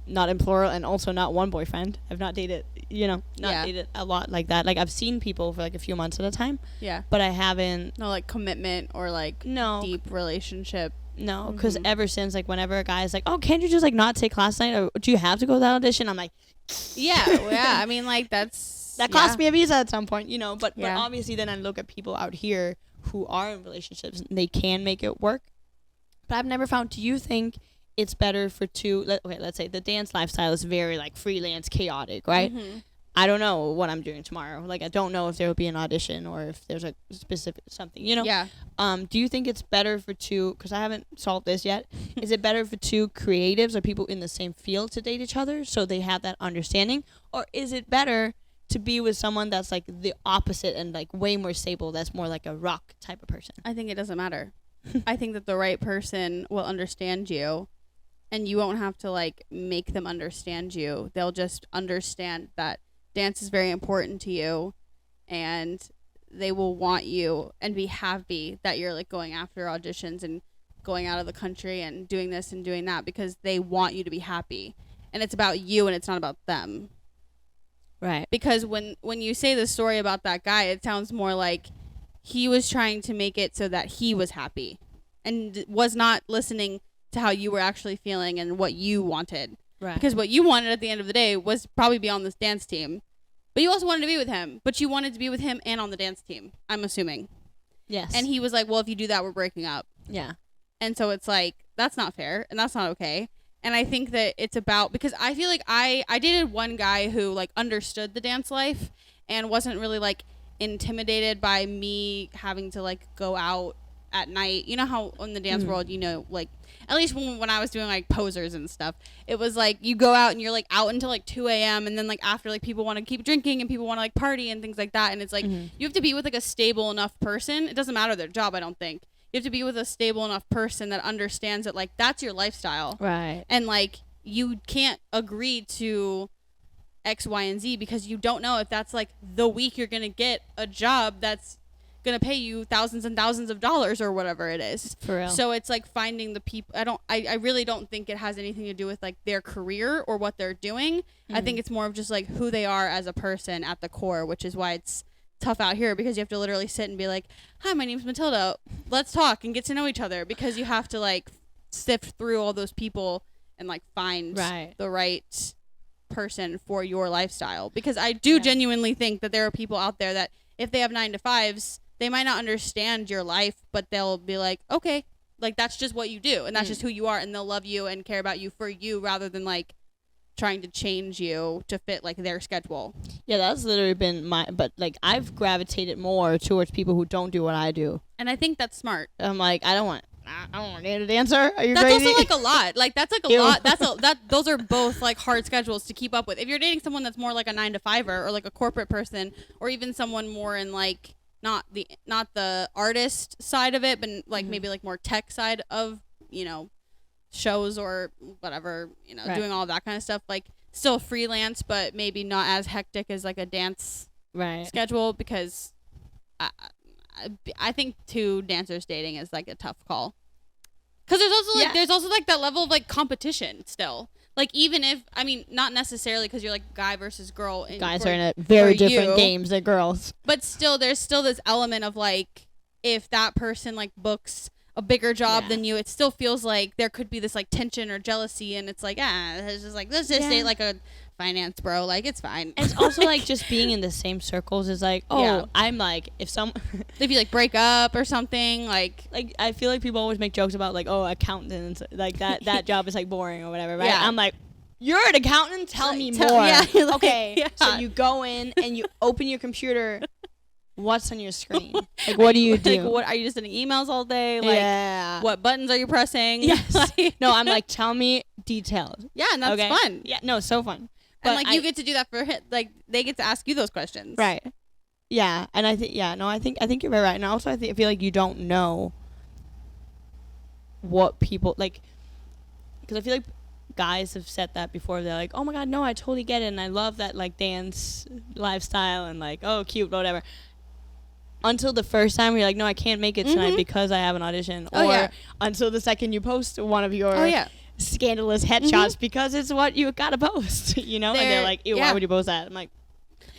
not in plural, and also not one boyfriend. I've not dated, dated a lot like that. Like I've seen people for like a few months at a time. Yeah. But I haven't. No, like commitment or like deep relationship. No, because ever since, like, whenever a guy's like, oh, can't you just like not take class tonight, or do you have to go to that audition? I'm like, Yeah. I mean, like that cost me a visa at some point, But Yeah. obviously, then I look at people out here who are in relationships and they can make it work. But I've never found. Do you think it's better for two? Let's say the dance lifestyle is very like freelance, chaotic, right? I don't know what I'm doing tomorrow. Like, I don't know if there will be an audition or if there's a specific something, you know? Yeah. Do you think it's better for two, because I haven't solved this yet, is it better for two creatives or people in the same field to date each other so they have that understanding? Or is it better to be with someone that's like the opposite and like way more stable, that's more like a rock type of person? I think it doesn't matter. I think that the right person will understand you, and you won't have to like make them understand you. They'll just understand that dance is very important to you, and they will want you and be happy that you're like going after auditions and going out of the country and doing this and doing that, because they want you to be happy, and it's about you and it's not about them. Right. Because when you say the story about that guy, it sounds more like he was trying to make it so that he was happy and was not listening to how you were actually feeling and what you wanted. Right. Because what you wanted at the end of the day was probably be on this dance team. But you also wanted to be with him. But you wanted to be with him and on the dance team, I'm assuming. Yes. And he was like, well, if you do that, we're breaking up. Yeah. And so it's like, that's not fair and that's not okay. And I think that it's about, because I feel like I dated one guy who like understood the dance life and wasn't really like intimidated by me having to like go out at night. You know how in the dance world, you know, like at least when I was doing like posers and stuff, it was like you go out and you're like out until like 2 a.m. and then like after, like people want to keep drinking and people want to like party and things like that. And it's like you have to be with like a stable enough person. It doesn't matter their job, I don't think. You have to be with a stable enough person that understands that like that's your lifestyle. Right. And like you can't agree to X, Y, and Z because you don't know if that's like the week you're going to get a job that's going to pay you thousands and thousands of dollars or whatever it is. For real. So it's like finding the people. I really don't think it has anything to do with like their career or what they're doing. I think it's more of just like who they are as a person at the core, which is why it's tough out here, because you have to literally sit and be like, hi, my name's Matilda, let's talk and get to know each other, because you have to like sift through all those people and like find the right person for your lifestyle. Because I do genuinely think that there are people out there that if they have 9 to 5s, they might not understand your life, but they'll be like, okay, like that's just what you do and that's just who you are, and they'll love you and care about you for you rather than like trying to change you to fit like their schedule. Yeah, that's literally been but like I've gravitated more towards people who don't do what I do. And I think that's smart. I'm like, I don't want to date a dancer. Are you that's crazy? Also like a lot. Like that's like a lot. Those are both like hard schedules to keep up with. If you're dating someone that's more like a 9 to 5er or like a corporate person, or even someone more in like not the artist side of it, but like maybe like more tech side of, you know, shows or whatever, you know, doing all that kind of stuff, like still freelance but maybe not as hectic as like a dance schedule, because I think two dancers dating is like a tough call, because there's also like that level of like competition still, like even if, I mean, not necessarily because you're like guy versus girl, guys are in a very different games than girls, but still there's still this element of like if that person like books a bigger job than you, it still feels like there could be this like tension or jealousy, and it's like, it's just like, let's just say like a finance bro, like it's fine. And it's also like just being in the same circles is like, I'm like, if you like break up or something, like I feel like people always make jokes about like, oh, accountants, like that job is like boring or whatever, right? I'm like, you're an accountant, tell me more. Like, okay, so you go in and you open your computer. What's on your screen? Like, what do you do? Like, what are you just sending emails all day? Like, what buttons are you pressing? Yes. No, I'm like, tell me details. Yeah, and that's fun. Yeah, no, so fun. But and like you get to do that for like they get to ask you those questions. Right. Yeah, and I think I think you're very right. And also I feel like you don't know what people like, because I feel like guys have said that before. They're like, oh my god, no, I totally get it, and I love that like dance lifestyle, and like, oh, cute, whatever. Until the first time you're like, no, I can't make it tonight because I have an audition. Or until the second you post one of your scandalous headshots because it's what you gotta post, you know? And they're like, ew, why would you post that? I'm like,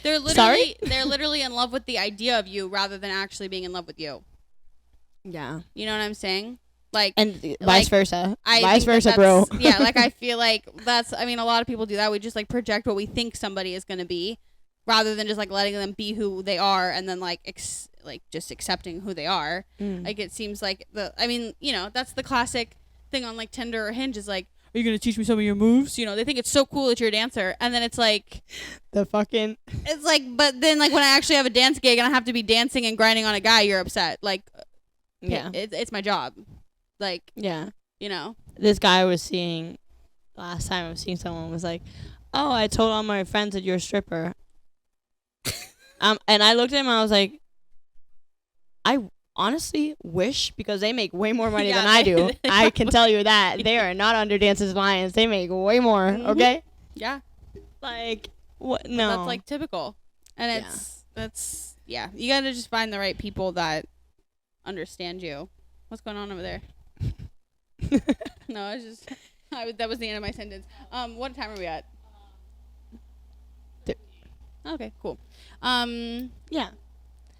they're literally in love with the idea of you rather than actually being in love with you. Yeah. You know what I'm saying? Like, and vice versa. Vice versa, bro. Yeah, like I feel like I mean, a lot of people do that. We just like project what we think somebody is gonna be, rather than just like letting them be who they are and then like just accepting who they are. Like it seems like I mean, you know, that's the classic thing on like Tinder or Hinge is like, are you gonna teach me some of your moves? You know, they think it's so cool that you're a dancer, and then it's like it's like, but then like when I actually have a dance gig and I have to be dancing and grinding on a guy, you're upset. Like, Yeah. it's my job. Like, Yeah. you know, This guy I was seeing last time I was seeing someone was like, oh, I told all my friends that you're a stripper. And I looked at him and I was like, I honestly wish, because they make way more money than I do. I can tell you that. They are not under Dances with Lions. They make way more, okay? Yeah. Like, what? No. That's like typical. And that's you got to just find the right people that understand you. What's going on over there? No, it's just that was the end of my sentence. What time are we at? Okay, cool. Yeah.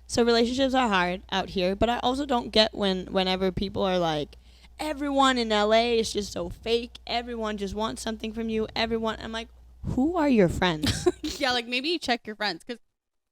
So relationships are hard out here, but I also don't get whenever people are like, everyone in LA is just so fake. Everyone just wants something from you. I'm like, who are your friends? Yeah, like maybe you check your friends, because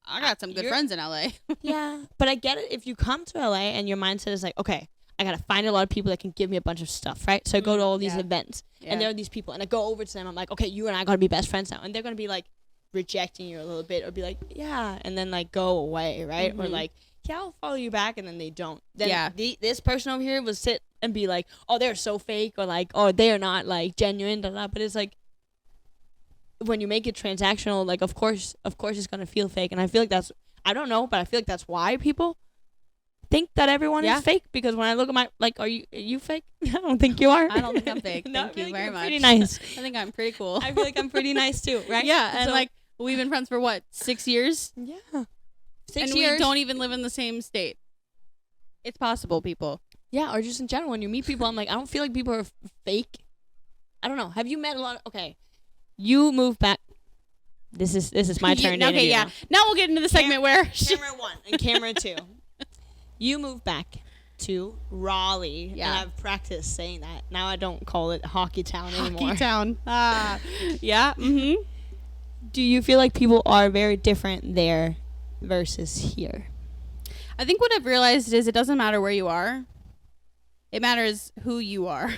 I got some good friends in LA. Yeah, but I get it. If you come to LA and your mindset is like, okay, I gotta find a lot of people that can give me a bunch of stuff, right? So I go to all these events, and there are these people, and I go over to them. I'm like, okay, you and I gotta be best friends now, and they're gonna be like rejecting you a little bit, or be like, yeah, and then like go away, right? Or like, yeah, I'll follow you back, and then they don't. Then this person over here will sit and be like, oh, they're so fake, or like, oh, they're not like genuine, but it's like, when you make it transactional, like of course it's gonna feel fake, and I feel like that's, I don't know, but I feel like that's why people think that everyone is fake, because when I look at my, like, are you fake? I don't think you are. I don't think I'm fake. No, Thank you very much. Pretty nice. I think I'm pretty cool. I feel like I'm pretty nice too, right? Yeah, and so, like we've been friends for what, 6 years? Yeah. 6 and years. we don't even live in the same state. It's possible, people. Yeah, or just in general, when you meet people, I'm like, I don't feel like people are fake. I don't know. Have you met a lot of, okay, you moved back. This is my turn. Okay, yeah. Now we'll get into the segment where camera 1 and camera 2. You moved back to Raleigh. Yeah. And I've practiced saying that. Now I don't call it Hockey Town anymore. Hockey Town. Yeah. Mm-hmm. Do you feel like people are very different there versus here? I think what I've realized is it doesn't matter where you are. It matters who you are.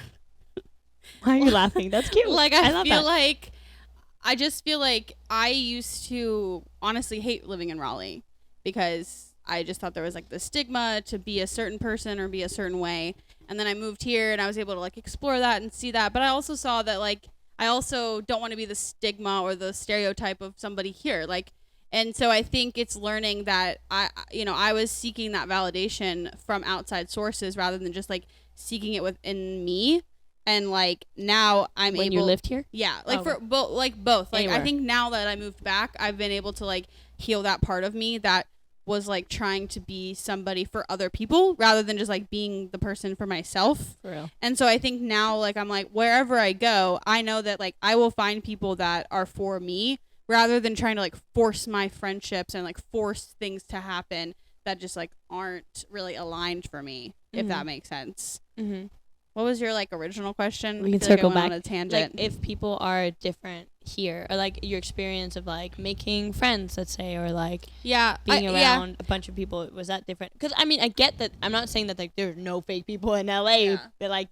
Why are you laughing? That's cute. Like, I just feel like I used to honestly hate living in Raleigh, because I just thought there was like the stigma to be a certain person or be a certain way. And then I moved here and I was able to like explore that and see that. But I also saw that like, I also don't want to be the stigma or the stereotype of somebody here. Like, and so I think it's learning that I was seeking that validation from outside sources rather than just like seeking it within me. And like now I'm when able. you lived here? Yeah, like for both. Like Anywhere. I think now that I moved back, I've been able to like heal that part of me that was like trying to be somebody for other people rather than just like being the person for myself. For real. And so I think now like I'm like wherever I go, I know that like I will find people that are for me rather than trying to like force my friendships and like force things to happen that just like aren't really aligned for me, if that makes sense. Mm-hmm. What was your like original question? We can like circle I went back. on a tangent. Like if people are different here, or like your experience of like making friends, let's say, or like being around a bunch of people, was that different? Because I mean, I get that. I'm not saying that like there's no fake people in LA, but like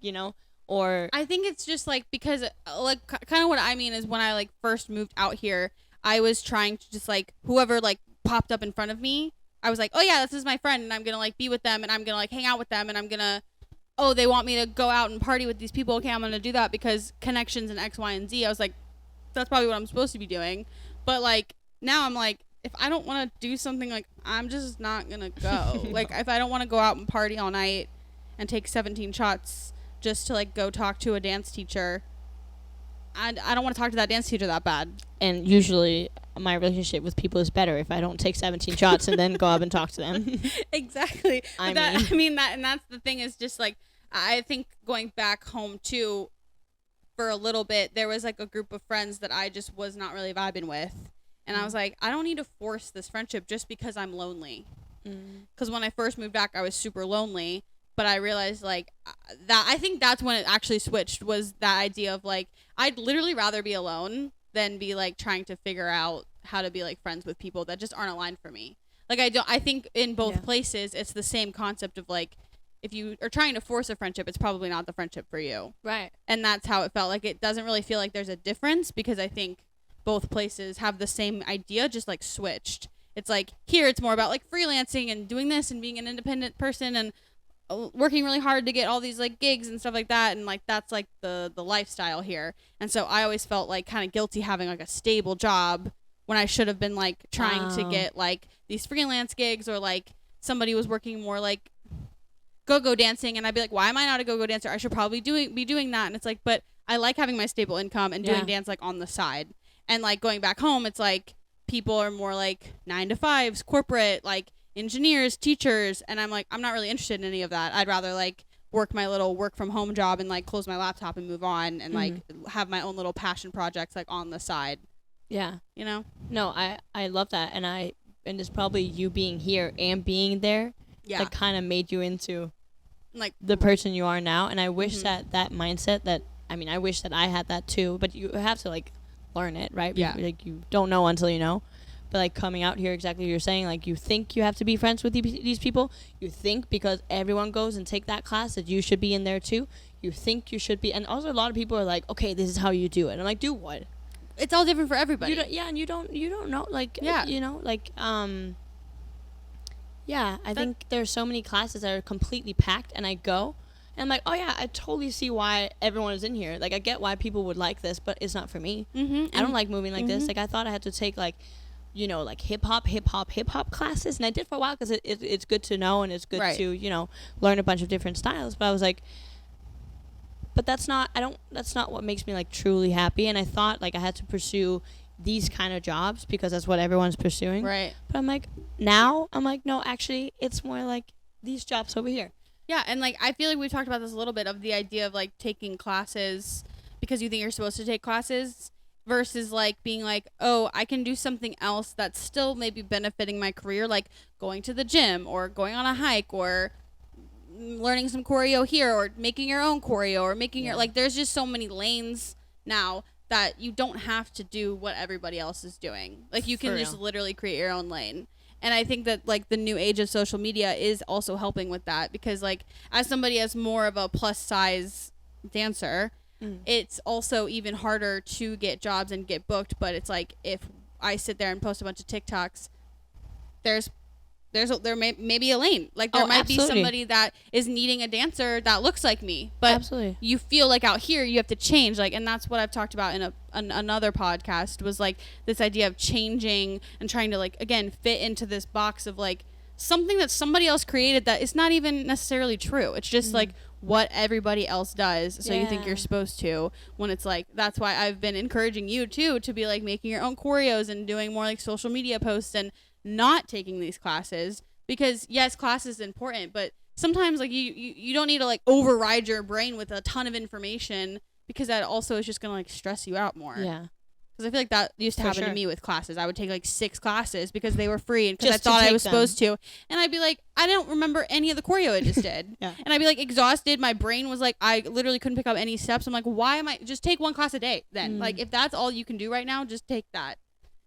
or I think it's just like because like kind of what I mean is when I like first moved out here, I was trying to just like whoever like popped up in front of me, I was like, oh yeah, this is my friend, and I'm gonna like be with them, and I'm gonna like hang out with them, and I'm gonna. Oh, they want me to go out and party with these people. Okay, I'm going to do that because connections and X, Y, and Z. I was like, that's probably what I'm supposed to be doing. But, like, now I'm like, if I don't want to do something, like, I'm just not going to go. Like, if I don't want to go out and party all night and take 17 shots just to, like, go talk to a dance teacher, I don't want to talk to that dance teacher that bad. And usually my relationship with people is better if I don't take 17 shots and then go up and talk to them. Exactly. And that's the thing is just, like, I think going back home too, for a little bit, there was like a group of friends that I just was not really vibing with. And I was like, I don't need to force this friendship just because I'm lonely. Because when I first moved back, I was super lonely. But I realized like that I think that's when it actually switched, was that idea of like, I'd literally rather be alone than be like trying to figure out how to be like friends with people that just aren't aligned for me. Like I think in both places, it's the same concept of like, if you are trying to force a friendship, it's probably not the friendship for you. Right. And that's how it felt. Like, it doesn't really feel like there's a difference, because I think both places have the same idea, just like switched. It's like, here it's more about like freelancing and doing this and being an independent person and working really hard to get all these like gigs and stuff like that, and like that's like the lifestyle here. And so I always felt like kind of guilty having like a stable job when I should have been like trying to get like these freelance gigs, or like somebody was working more like go-go dancing, and I'd be like, why am I not a go-go dancer? I should probably be doing that. And it's like, but I like having my stable income and doing dance like on the side. And like going back home, it's like people are more like 9 to 5s, corporate, like engineers, teachers, and I'm like, I'm not really interested in any of that. I'd rather like work my little work from home job and like close my laptop and move on, and like have my own little passion projects like on the side. Yeah. You know? No, I love that, and it's probably you being here and being there that kind of made you into like the person you are now. And I wish that mindset, that I wish that I had that too, but you have to like learn it, right? Yeah. Like you don't know until you know. But like coming out here, exactly what you're saying, like you think you have to be friends with these people. You think because everyone goes and take that class that you should be in there too. You think you should be. And also a lot of people are like, okay, this is how you do it. I'm like, do what? It's all different for everybody. And you don't know, like, you know, like, I think there's so many classes that are completely packed, and I go, and I'm like, oh yeah, I totally see why everyone is in here. Like, I get why people would like this, but it's not for me. I don't like moving like this. Like, I thought I had to take like, you know, like hip hop classes, and I did for a while because it's good to know, and it's good to, you know, learn a bunch of different styles. But I was like, but that's not what makes me like truly happy. And I thought like I had to pursue these kind of jobs because that's what everyone's pursuing. Right. But I'm like, now I'm like, no, actually it's more like these jobs over here. Yeah. And like, I feel like we've talked about this a little bit, of the idea of like taking classes because you think you're supposed to take classes, versus like being like, oh, I can do something else that's still maybe benefiting my career, like going to the gym or going on a hike or learning some choreo here, or making your own choreo, or making your, like, there's just so many lanes now that you don't have to do what everybody else is doing. Like, you can just literally create your own lane. And I think that like the new age of social media is also helping with that, because like as somebody as more of a plus size dancer, it's also even harder to get jobs and get booked. But it's like, if I sit there and post a bunch of TikToks, there may be a lane. Like, there might be somebody that is needing a dancer that looks like me, but you feel like out here you have to change. Like, and that's what I've talked about in another podcast, was like this idea of changing and trying to like, again, fit into this box of like something that somebody else created that is not even necessarily true. It's just like what everybody else does, so you think you're supposed to, when it's like, that's why I've been encouraging you too to be like making your own choreos and doing more like social media posts and not taking these classes, because yes, class is important, but sometimes like you don't need to like override your brain with a ton of information, because that also is just gonna like stress you out more. Yeah. Because I feel like that used to happen to me with classes. I would take like 6 classes because they were free and because I thought I was supposed to. And I'd be like, I don't remember any of the choreo I just did. And I'd be like exhausted. My brain was like, I literally couldn't pick up any steps. I'm like, why am I just take one class a day then? Like, if that's all you can do right now, just take that.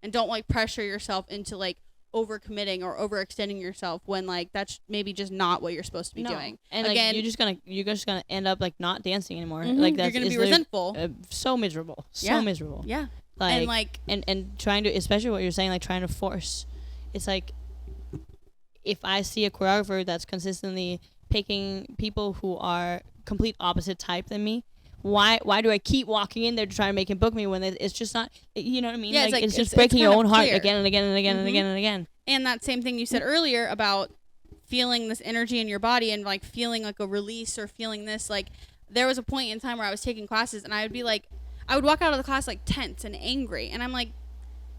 And don't like pressure yourself into like overcommitting or overextending yourself when like that's maybe just not what you're supposed to be doing. And again, like, you're just gonna end up like not dancing anymore. Like, that's, you're gonna be resentful. So miserable. So miserable. Yeah. Like, and trying to, especially what you're saying, like trying to force. It's like, if I see a choreographer that's consistently picking people who are complete opposite type than me, why do I keep walking in there to try to make him book me when it's just not, you know what I mean? Yeah, it's just breaking your own heart again and again and again and again and again. And that same thing you said earlier about feeling this energy in your body and like feeling like a release, or feeling this, like, there was a point in time where I was taking classes and I would be like, I would walk out of the class like tense and angry, and I'm like,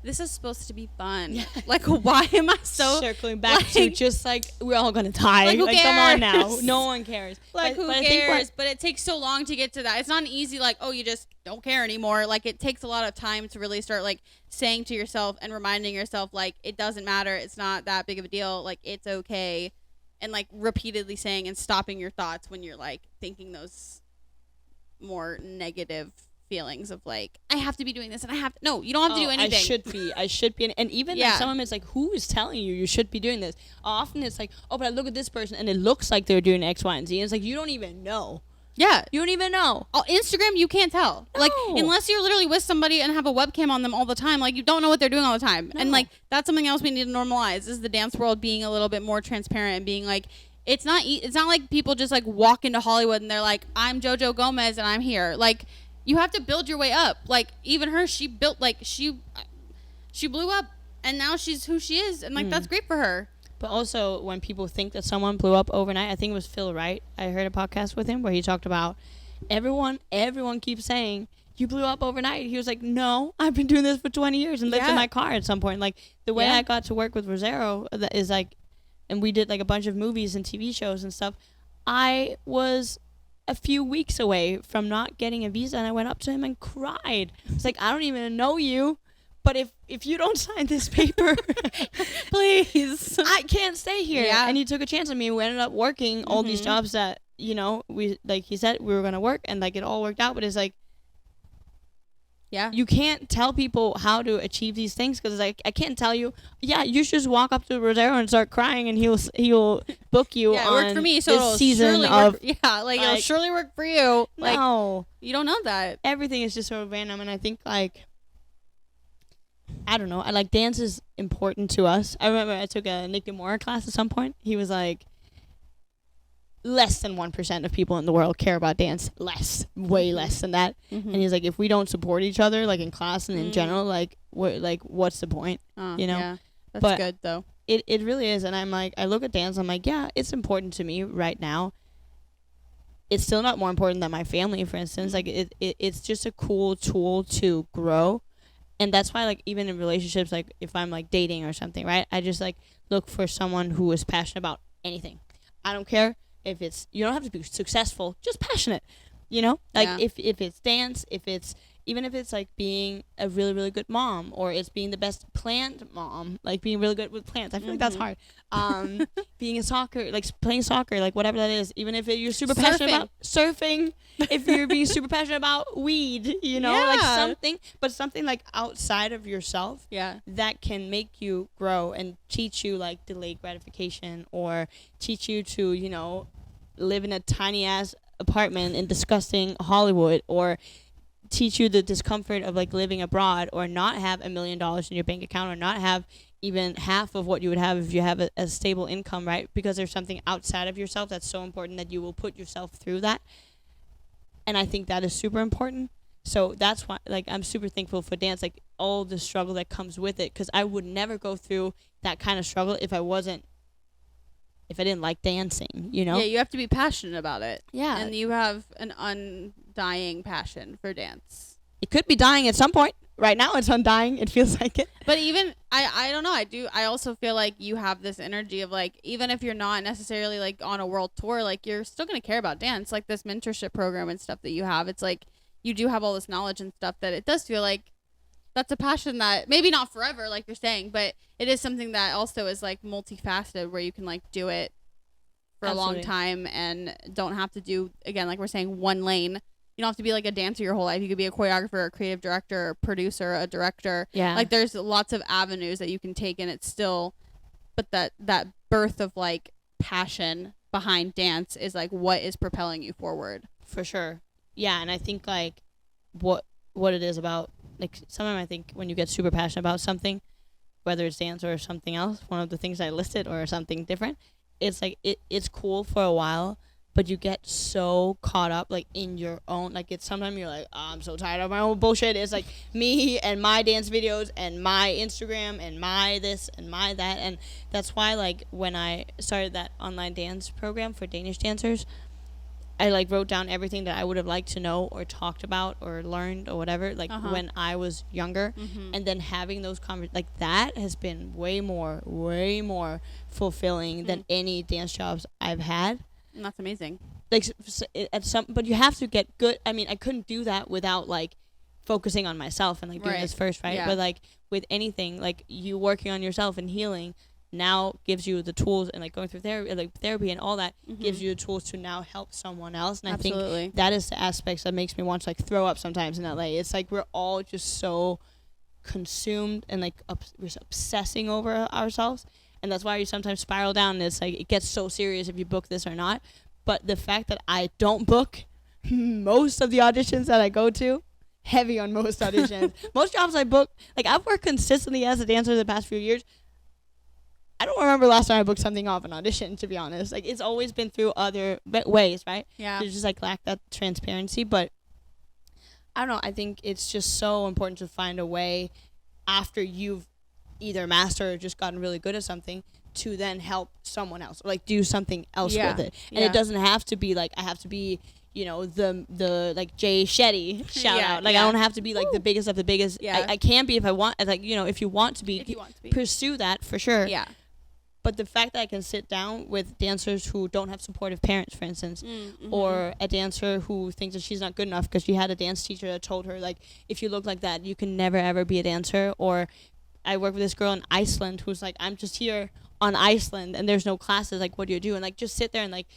this is supposed to be fun. Like, why am I so circling back like, to just like, we're all gonna die. Like, who cares? Come on now, no one cares. Like, who cares? But it takes so long to get to that. It's not an easy like, oh, you just don't care anymore. Like, it takes a lot of time to really start like saying to yourself and reminding yourself like, it doesn't matter. It's not that big of a deal. Like, it's okay, and like repeatedly saying and stopping your thoughts when you're like thinking those more negative feelings of like, I have to be doing this and I have to. No, you don't have to do anything. I should be. And even like someone is like, who is telling you should be doing this? Often it's like, oh, but I look at this person and it looks like they're doing X, Y, and Z. And it's like, you don't even know. Yeah. You don't even know. Instagram, you can't tell. No. Like, unless you're literally with somebody and have a webcam on them all the time, like, you don't know what they're doing all the time. No. And, like, that's something else we need to normalize, is the dance world being a little bit more transparent and being, like, it's not like people just, like, walk into Hollywood and they're like, I'm JoJo Gomez and I'm here. Like, you have to build your way up. Like, even her, she built, like, she blew up, and now she's who she is, and, like, that's great for her. But also, when people think that someone blew up overnight, I think it was Phil Wright. I heard a podcast with him where he talked about everyone keeps saying, you blew up overnight. He was like, no, I've been doing this for 20 years and lived in my car at some point. Like, the way I got to work with Rosero is like, and we did like a bunch of movies and TV shows and stuff. I was a few weeks away from not getting a visa, and I went up to him and cried. It's like, I don't even know you. But if you don't sign this paper, please, I can't stay here. Yeah. And he took a chance on me. We ended up working all these jobs that, you know, we, like he said, we were going to work, and like it all worked out. But it's like, you can't tell people how to achieve these things, because like, I can't tell you, you should just walk up to Rosero and start crying, and he'll book you on it worked for me, so this season of it'll surely work for you. Like, no, you don't know that. Everything is just so random, and I think like, I don't know. I like, dance is important to us. I remember I took a Nick DeMora class at some point. He was like, less than 1% of people in the world care about dance. Way less than that. And he's like, if we don't support each other, like in class and in general, like, what's the point? You know? Yeah, that's good though. It really is. And I'm like, I look at dance, I'm like, yeah, it's important to me right now. It's still not more important than my family, for instance. Like, it's just a cool tool to grow. And that's why, like, even in relationships, like, if I'm, like, dating or something, right? I just, like, look for someone who is passionate about anything. I don't care if it's, you don't have to be successful, just passionate, you know? Like, if it's dance, even if it's, like, being a really, really good mom, or it's being the best plant mom, like, being really good with plants. I feel like that's hard. Being a soccer, like, playing soccer, like, whatever that is. Even if you're super passionate about surfing, if you're being super passionate about weed, you know? Like, something, like, outside of yourself that can make you grow and teach you, like, delayed gratification, or teach you to, you know, live in a tiny-ass apartment in disgusting Hollywood, or teach you the discomfort of like living abroad, or not have $1 million in your bank account, or not have even half of what you would have if you have a stable income, right? Because there's something outside of yourself that's so important that you will put yourself through that. And I think that is super important. So that's why, like, I'm super thankful for dance, like all the struggle that comes with it, because I would never go through that kind of struggle if I didn't like dancing, you know? Yeah, you have to be passionate about it. Yeah. And you have an undying passion for dance. It could be dying at some point. Right now it's undying. It feels like it. But even, I don't know, I also feel like you have this energy of like, even if you're not necessarily like on a world tour, like you're still going to care about dance. Like this mentorship program and stuff that you have, it's like you do have all this knowledge and stuff that it does feel like that's a passion that maybe not forever, like you're saying, but it is something that also is like multifaceted, where you can like do it for a long time and don't have to do, again, like we're saying, one lane. You don't have to be like a dancer your whole life. You could be a choreographer, a creative director, a producer, a director. Yeah. Like there's lots of avenues that you can take, and it's still, but that birth of like passion behind dance is like what is propelling you forward. For sure. Yeah, and I think like what it is about, like sometimes I think when you get super passionate about something, whether it's dance or something else, one of the things I listed or something different, it's like it's cool for a while, but you get so caught up like in your own, like it's sometimes you're like, oh, I'm so tired of my own bullshit. It's like me and my dance videos and my Instagram and my this and my that. And that's why like when I started that online dance program for Danish dancers, I like wrote down everything that I would have liked to know or talked about or learned or whatever, like when I was younger. And then having those like that has been way more fulfilling than any dance jobs I've had. And that's amazing. Like but you have to get good. I mean, I couldn't do that without like focusing on myself and like doing this first, right? But like with anything, like you working on yourself and healing, now gives you the tools, and like going through therapy and all that Mm-hmm. gives you the tools to now help someone else. And I Absolutely. think that is the aspects that makes me want to like throw up sometimes in LA. It's like we're all just so consumed and like we're obsessing over ourselves, and that's why you sometimes spiral down, and it's like it gets so serious if you book this or not. But the fact that I don't book most of the auditions that I go to, heavy on most auditions. Most jobs I book, like I've worked consistently as a dancer the past few years. I don't remember last time I booked something off an audition, to be honest. Like it's always been through other ways, right? Yeah. To just like lack that transparency. But I don't know. I think it's just so important to find a way after you've either mastered or just gotten really good at something to then help someone else, or like do something else with it. And it doesn't have to be like I have to be, you know, the like Jay Shetty shout out. Like I don't have to be like the biggest of the biggest. Yeah. I can be if I want. Like, you know, if you want to be, pursue that for sure. Yeah. But the fact that I can sit down with dancers who don't have supportive parents, for instance, or a dancer who thinks that she's not good enough because she had a dance teacher that told her, like, if you look like that, you can never, ever be a dancer. Or I work with this girl in Iceland who's like, I'm just here on Iceland and there's no classes. Like, what do you do? And, like, just sit there and, like,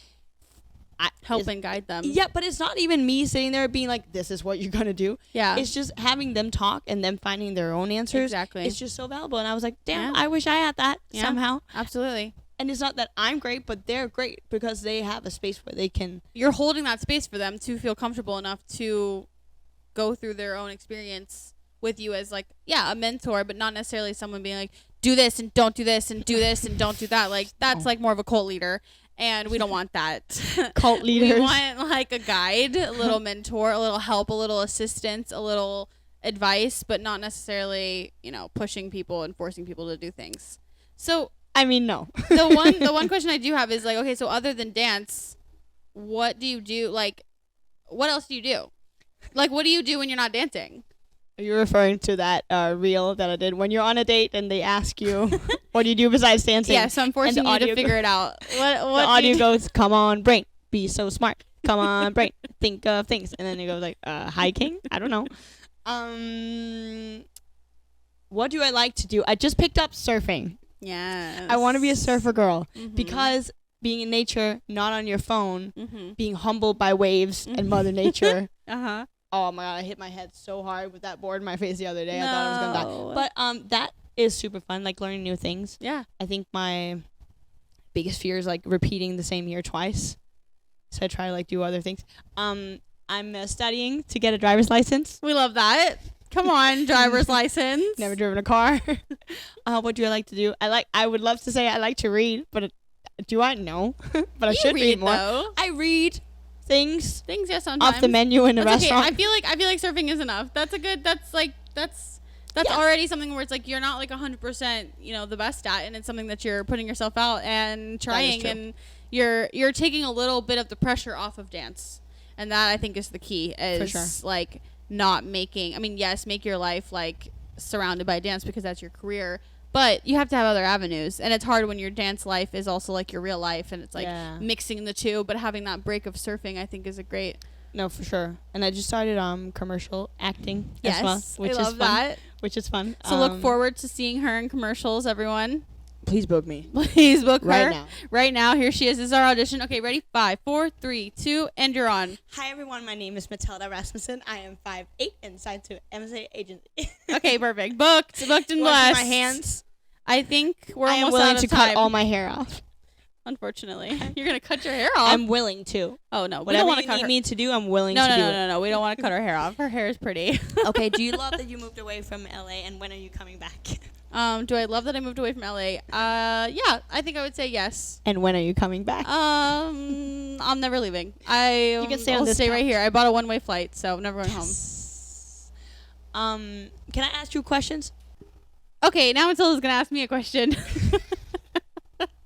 help and guide them. Yeah, but it's not even me sitting there being like, this is what you're going to do. Yeah. It's just having them talk and them finding their own answers. Exactly. It's just so valuable. And I was like, damn, I wish I had that somehow. Absolutely. And it's not that I'm great, but they're great because they have a space where they can. You're holding that space for them to feel comfortable enough to go through their own experience with you as like, a mentor, but not necessarily someone being like, do this and don't do this and do this and don't do that. Like that's like more of a cult leader. And we don't want that. Cult leaders. We want like a guide, a little mentor, a little help, a little assistance, a little advice, but not necessarily, you know, pushing people and forcing people to do things. So, I mean, no. the one question I do have is like, okay, so other than dance, what do you do? Like, what else do you do? Like, what do you do when you're not dancing? Are you referring to that reel that I did when you're on a date and they ask you, what do you do besides dancing? Yeah, so I'm forcing you to figure it out. What the audio goes, come on, brain, be so smart. Come on, brain, think of things. And then it goes like, hiking? I don't know. What do I like to do? I just picked up surfing. Yes. I want to be a surfer girl because being in nature, not on your phone, being humbled by waves and Mother Nature. Oh my God, I hit my head so hard with that board in my face the other day. I thought I was going to die. But that is super fun, like learning new things. Yeah. I think my biggest fear is like repeating the same year twice. So I try to like do other things. I'm studying to get a driver's license. We love that. Come on, driver's license. Never driven a car. What do I like to do? I would love to say I like to read, but do I? No. But I should read more. Though. I read things yeah, sometimes off the menu in a restaurant. Okay. I feel like surfing is enough. That's already something where it's like you're not like 100%, you know, the best at, and it's something that you're putting yourself out and trying, and you're taking a little bit of the pressure off of dance, and that I think is the key. Is for sure. Like not making. I mean, yes, make your life like surrounded by dance because that's your career. But you have to have other avenues, and it's hard when your dance life is also like your real life, and it's like mixing the two. But having that break of surfing, I think, is a great. No, for sure. And I just started commercial acting as well, which I love is fun. That. Which is fun. So look forward to seeing her in commercials, everyone. Please book me. Please book her right now. Right now. Here she is. This is our audition. Okay, ready? 5, 4, 3, 2, and you're on. Hi everyone. My name is Mathilde Rasmussen. I am 5'8" and signed to MSA Agency. Okay, perfect. Booked and blessed. My hands. I think we're I am almost willing out of to time. cut all my hair off. Unfortunately, you're gonna cut your hair off. I'm willing to. Oh no, we whatever don't want to you cut need her. me to do, I'm willing to do it. No. We don't want to cut her hair off. Her hair is pretty. Okay. Do you love that you moved away from LA, and when are you coming back? Do I love that I moved away from LA? Yeah, I think I would say yes. And when are you coming back? I'm never leaving. You can stay on this stay couch. right here. I bought a one-way flight, so I'm never going home. Can I ask you questions? Okay, now Matilda's gonna ask me a question.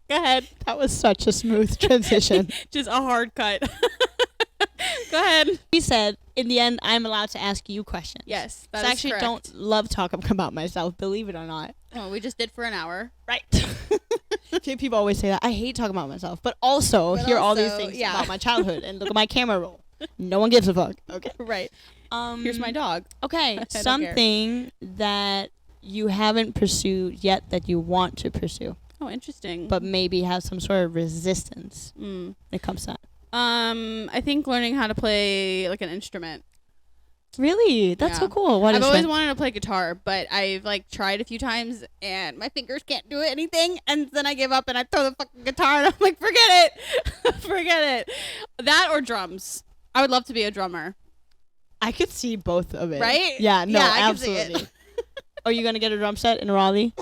Go ahead. That was such a smooth transition. Just a hard cut. Go ahead. We said, in the end, I'm allowed to ask you questions. Yes, I actually don't love talking about myself, believe it or not. Oh, we just did for an hour. Right. People always say that. I hate talking about myself, but also hear all these things about my childhood and look at my camera roll. No one gives a fuck. Okay. Right. Here's my dog. Okay. Something that you haven't pursued yet that you want to pursue. Oh, interesting. but maybe have some sort of resistance when it comes to that. I think learning how to play like an instrument. Really? That's so cool. What I've always instrument? wanted to play guitar, but I've like tried a few times and my fingers can't do anything, and then I give up and I throw the fucking guitar and I'm like, forget it. Forget it. That or drums. I would love to be a drummer. I could see both of it. Right? Yeah, no, Yeah, I could see absolutely. Are you going to get a drum set in Raleigh?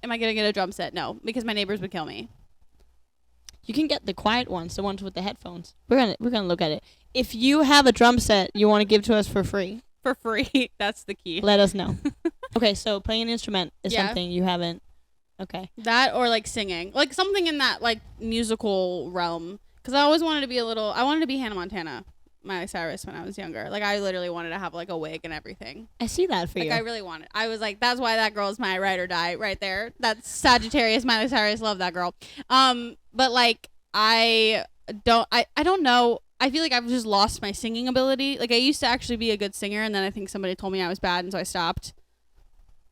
Am I going to get a drum set? No, because my neighbors would kill me. You can get the quiet ones, the ones with the headphones. We're gonna look at it. If you have a drum set you want to give to us for free, For free. That's the key. let us know. Okay, so playing an instrument is Yeah. something you haven't. Okay. That or like singing. Like something in that like musical realm. Because I always wanted to be I wanted to be Hannah Montana, Miley Cyrus, when I was younger. Like I literally wanted to have like a wig and everything. I see that for Like you. I really wanted. I was like, that's why that girl's my ride or die right there. That's Sagittarius, Miley Cyrus. Love that girl. But like I don't know. I feel like I've just lost my singing ability. Like I used to actually be a good singer, and then I think somebody told me I was bad, and so I stopped.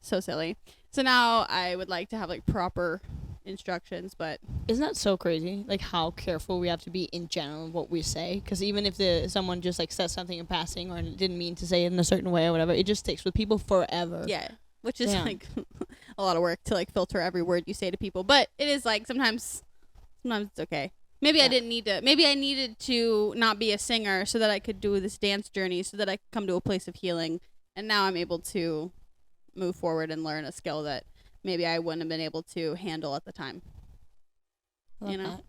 So silly. So now I would like to have like proper instructions, but Isn't that so crazy? Like how careful we have to be in general what we say. Because even if someone just like says something in passing or didn't mean to say it in a certain way or whatever, it just sticks with people forever. yeah, which is Damn. like a lot of work to like filter every word you say to people. But it is like sometimes it's okay. Maybe I didn't need to. Maybe I needed to not be a singer so that I could do this dance journey, so that I could come to a place of healing. And now I'm able to move forward and learn a skill that maybe I wouldn't have been able to handle at the time. I love You know? that.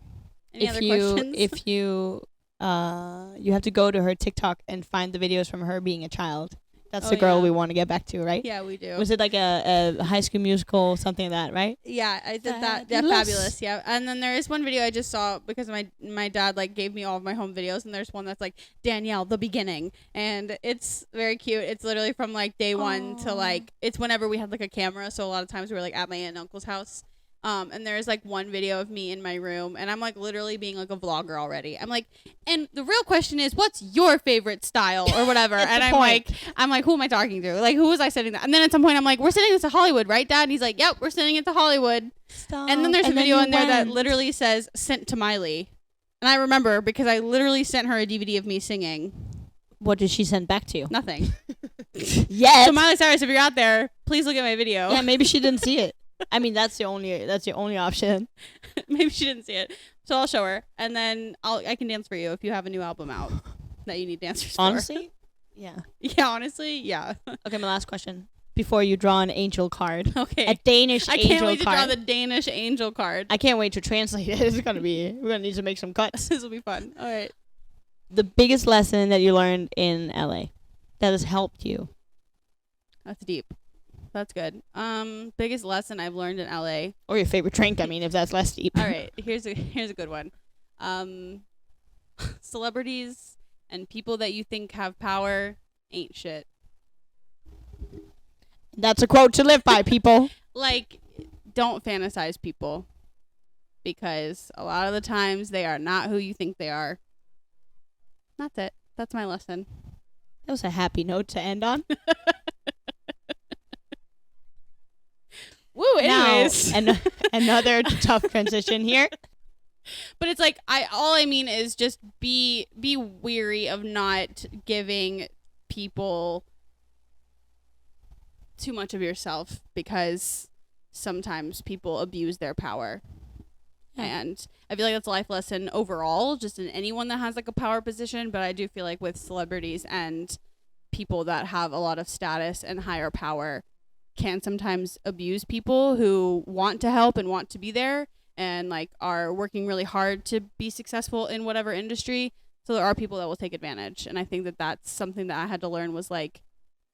Any other questions? If you have to go to her TikTok and find the videos from her being a child. That's the girl we want to get back to, right? Yeah, we do. Was it like a High School Musical, something like that, right? Yeah, I did that. Yeah, Fabulous. fabulous. Yeah, and then there is one video I just saw because my dad like gave me all of my home videos, and there's one that's like Danielle, the beginning, and it's very cute. It's literally from like day one to like it's whenever we had like a camera. So a lot of times we were like at my aunt and uncle's house. And there's like one video of me in my room, and I'm like literally being like a vlogger already. I'm like, and the real question is, what's your favorite style or whatever? And I'm like, who am I talking to? Like, who was I sending that? And then at some point, I'm like, we're sending this to Hollywood, right, Dad? And he's like, yep, we're sending it to Hollywood. Stop. And then there's a video in there that literally says sent to Miley, and I remember because I literally sent her a DVD of me singing. What did she send back to you? Nothing. Yes. So Miley Cyrus, if you're out there, please look at my video. Yeah, maybe she didn't see it. I mean, that's the only option. Maybe she didn't see it. So I'll show her, and then I can dance for you if you have a new album out that you need dancers Honestly? Yeah. for. Yeah, honestly, yeah. Okay, my last question. Before you draw an angel card. Okay. A Danish I angel can't wait to card. draw the Danish angel card. I can't wait to translate it. We're gonna need to make some cuts. This will be fun. All right. The biggest lesson that you learned in LA that has helped you. That's deep. That's good. Biggest lesson I've learned in LA. Or your favorite drink, I mean, if that's less deep. All right, here's a good one. Celebrities and people that you think have power ain't shit. That's a quote to live by, people. Like, don't fantasize people, because a lot of the times they are not who you think they are. That's it. That's my lesson. That was a happy note to end on. Woo, anyways. Now, another tough transition here. But it's like all I mean is just be weary of not giving people too much of yourself, because sometimes people abuse their power. Yeah. And I feel like that's a life lesson overall, just in anyone that has like a power position, but I do feel like with celebrities and people that have a lot of status and higher power can sometimes abuse people who want to help and want to be there and like are working really hard to be successful in whatever industry. So there are people that will take advantage. And I think that that's something that I had to learn, was like,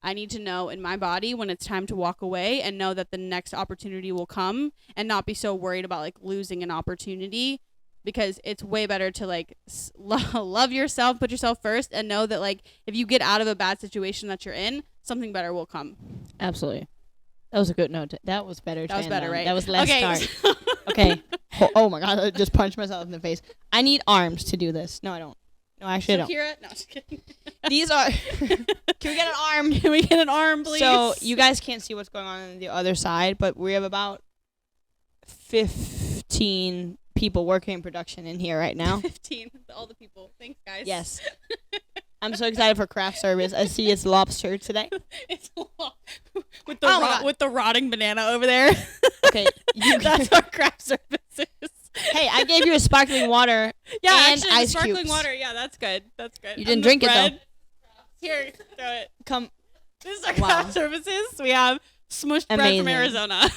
I need to know in my body when it's time to walk away and know that the next opportunity will come, and not be so worried about like losing an opportunity, because it's way better to like love yourself, put yourself first, and know that like if you get out of a bad situation that you're in, something better will come. Absolutely. That was a good note. That was better. That was better, right? That was less Okay. start. Okay. Oh my God! I just punched myself in the face. I need arms to do this. No, I don't. No, actually, I don't. Shakira? No, just kidding. These are. Can we get an arm? Can we get an arm, please? So you guys can't see what's going on the other side, but we have about 15 people working in production in here right now. 15. All the people. Thanks, guys. Yes. I'm so excited for craft service. I see it's lobster today. It's with the rotting banana over there. Okay, That's our craft services. Hey, I gave you a sparkling water and actually, ice sparkling cubes. water. Yeah, that's good. That's good. You didn't And the drink it, though. bread. Here, throw it. Come. This is our Wow. craft services. We have smushed bread from Amazing. Arizona.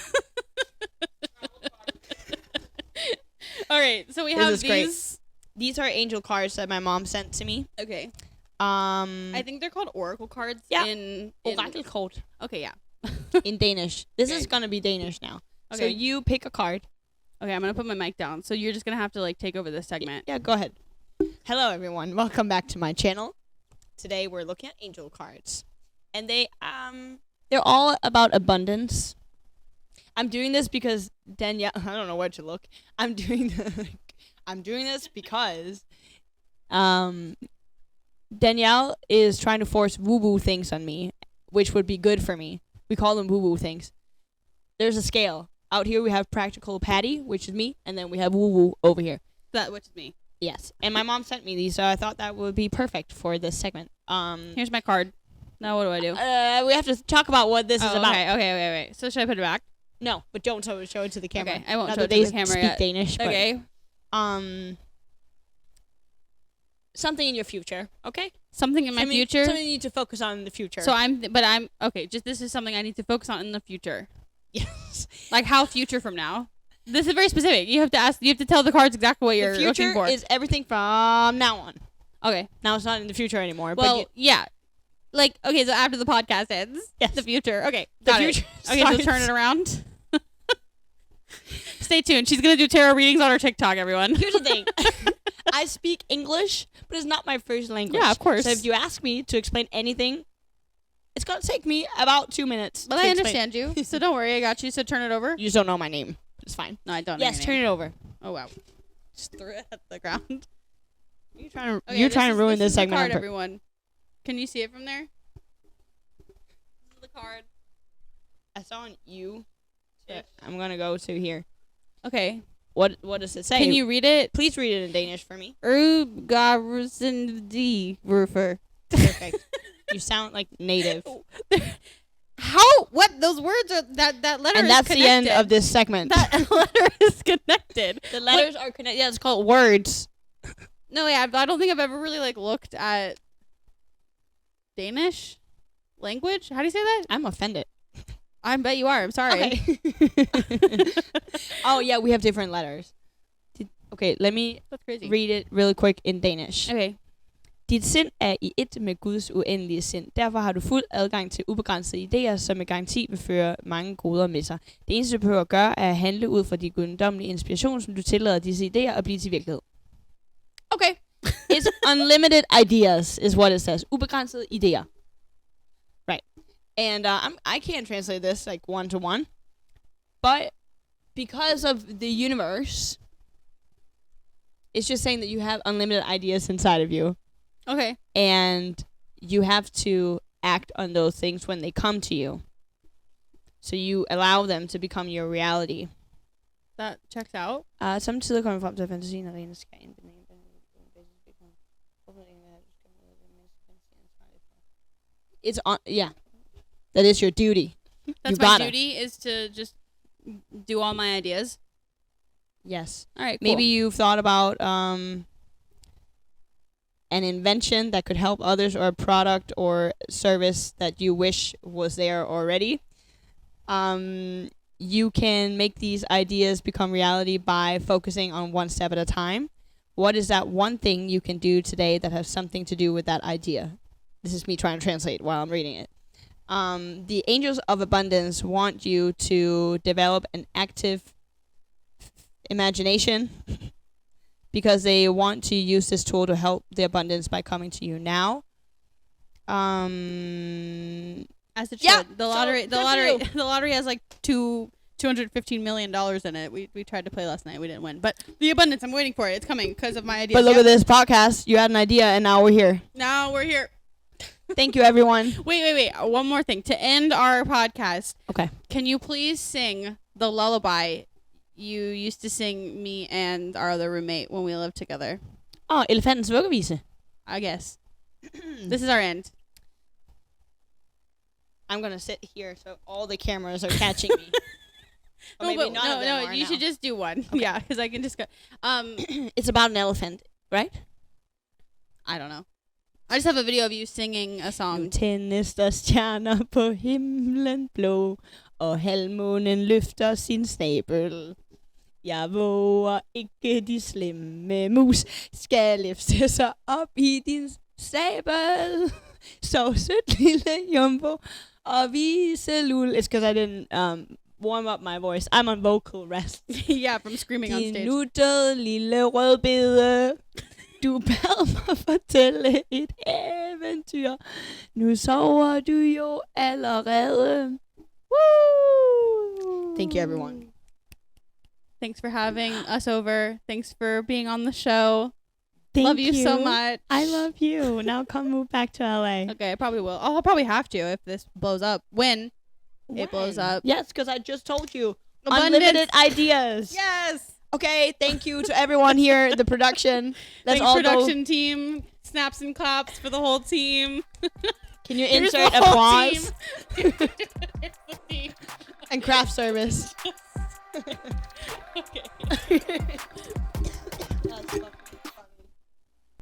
All right, so we have is these. great. These are angel cards that my mom sent to me. Okay. I I think they're called oracle cards. Yeah. In code Okay, yeah. in Danish. This Okay. is gonna be Danish now. So Okay. you pick a card. Okay, I'm gonna put my mic down. So you're just gonna have to like take over this segment. Yeah, go ahead. Hello, everyone. Welcome back to my channel. Today we're looking at angel cards, and they're all about abundance. I'm doing this because Danielle. I don't know where to look. I'm doing this because Danielle is trying to force woo-woo things on me, which would be good for me. We call them woo-woo things. There's a scale. Out here we have practical Patty, which is me, and then we have woo-woo over here. That which is me. Yes. And my mom sent me these, so I thought that would be perfect for this segment. Here's my card. Now what do I do? We have to talk about what this is about. Okay, wait. So should I put it back? No, but don't show it to the camera. Okay, I won't Not show that it to they the camera speak yet. Danish, but Okay. something in your future, okay? Something in my future. Something you need to focus on in the future. So I'm okay. Just this is something I need to focus on in the future. yes. Like how future from now? This is very specific. You have to ask. You have to tell the cards exactly what you're The future looking for. is everything from now on. Okay. Now it's not in the future anymore. Well, but yeah. Like okay. So after the podcast ends, Yes. the future. Okay. The Got future It. Okay. So starts. turn it around. Stay tuned. She's gonna do tarot readings on her TikTok. Everyone. here's the thing. I speak English, but it's not my first language. Yeah, of course. So if you ask me to explain anything, it's going to take me about 2 minutes. But to I explain. understand you. So don't worry. I got you. So turn it over. You just don't know my name. It's fine. No, I don't. know Yes, your turn name. it over. Oh wow. Just threw it at the ground. You're trying to, Okay, ruin this is the segment. card, on pur- everyone. Can you see it from there? This is the card. I saw on you. So I'm going to go to here. Okay. What does it say? Can you read it? please read it in Danish for me? Urgarusindi roofer. Perfect. You sound like native. How? What? Those words are that letter. And is that's the end connected. of this segment. That letter is connected. The letters are connected. Yeah, it's called words. No, yeah, I don't think I've ever really like looked at Danish language. How do you say that? I'm offended. I bet you are. I'm sorry. Okay. Oh, yeah, we have different letters. Okay, let me That's crazy. read it really quick in Danish. Okay. Dit sind er i ét med Guds uendelige sind. Derfor har du fuld adgang til ubegrænsede idéer, som med garanti vil føre mange goder med sig. Det eneste, du behøver at gøre, er at handle ud fra de guddommelige inspiration, som du tillader disse idéer at blive til virkelighed. Okay. It's unlimited ideas, is what it says. Ubegrænsede idéer. Right. And I can't translate this like one-to-one. But because of the universe, it's just saying that you have unlimited ideas inside of you. Okay. And you have to act on those things when they come to you. So you allow them to become your reality. That checks out. Samtidig kommer frem til, at fantasien alene skal indbinde. It's on, yeah. That is your duty. That's You my gotta. duty is to just do all my ideas. Yes. All right. Cool. Maybe you've thought about an invention that could help others, or a product or service that you wish was there already. You can make these ideas become reality by focusing on one step at a time. What is that one thing you can do today that has something to do with that idea? This is me trying to translate while I'm reading it. The angels of abundance want you to develop an active imagination because they want to use this tool to help the abundance by coming to you now. As it should. Yeah, The so lottery. good for you. The lottery has like $215 million in it. We tried to play last night. We didn't win. But the abundance, I'm waiting for it. It's coming because of my ideas. But look Yep. at this podcast. You had an idea, and now we're here. Now we're here. Thank you, everyone. Wait. One more thing. To end our podcast, Okay. can you please sing the lullaby you used to sing me and our other roommate when we lived together. Elefantens vuggevise. I guess. This is our end. I'm gonna sit here so all the cameras are catching me. Or maybe none of them are you now. should just do one. Okay. Yeah, because I can just go. It's about an elephant, right? I don't know. I just have a video of you singing a Nu song. tændes der stjerner på himlen blå, og halvmånen løfter sin snabel. Jeg våger ikke, de slemme mus skal løfte sig op i din sabel. Så sødt lille jumbo og vise lul. It's because I didn't warm up my voice. I'm on vocal rest. Yeah, from screaming on Din stage. nuttede lille rødbede. Du bad mig fortælle et eventyr. Nu sover du jo allerede. Woo! Thank you, everyone. Thanks for having us over. Thanks for being on the show. Thank love you so much. I love you. Now come move back to LA. Okay, I probably will. I'll probably have to if this blows up. When it blows up. Yes, because I just told you. Abundance. Unlimited ideas. Yes. Okay, thank you to everyone here, the production. Let's Thanks, all production team. Snaps and claps for the whole team. Can you Here's insert the whole applause team. Here's the team. and craft service? Okay.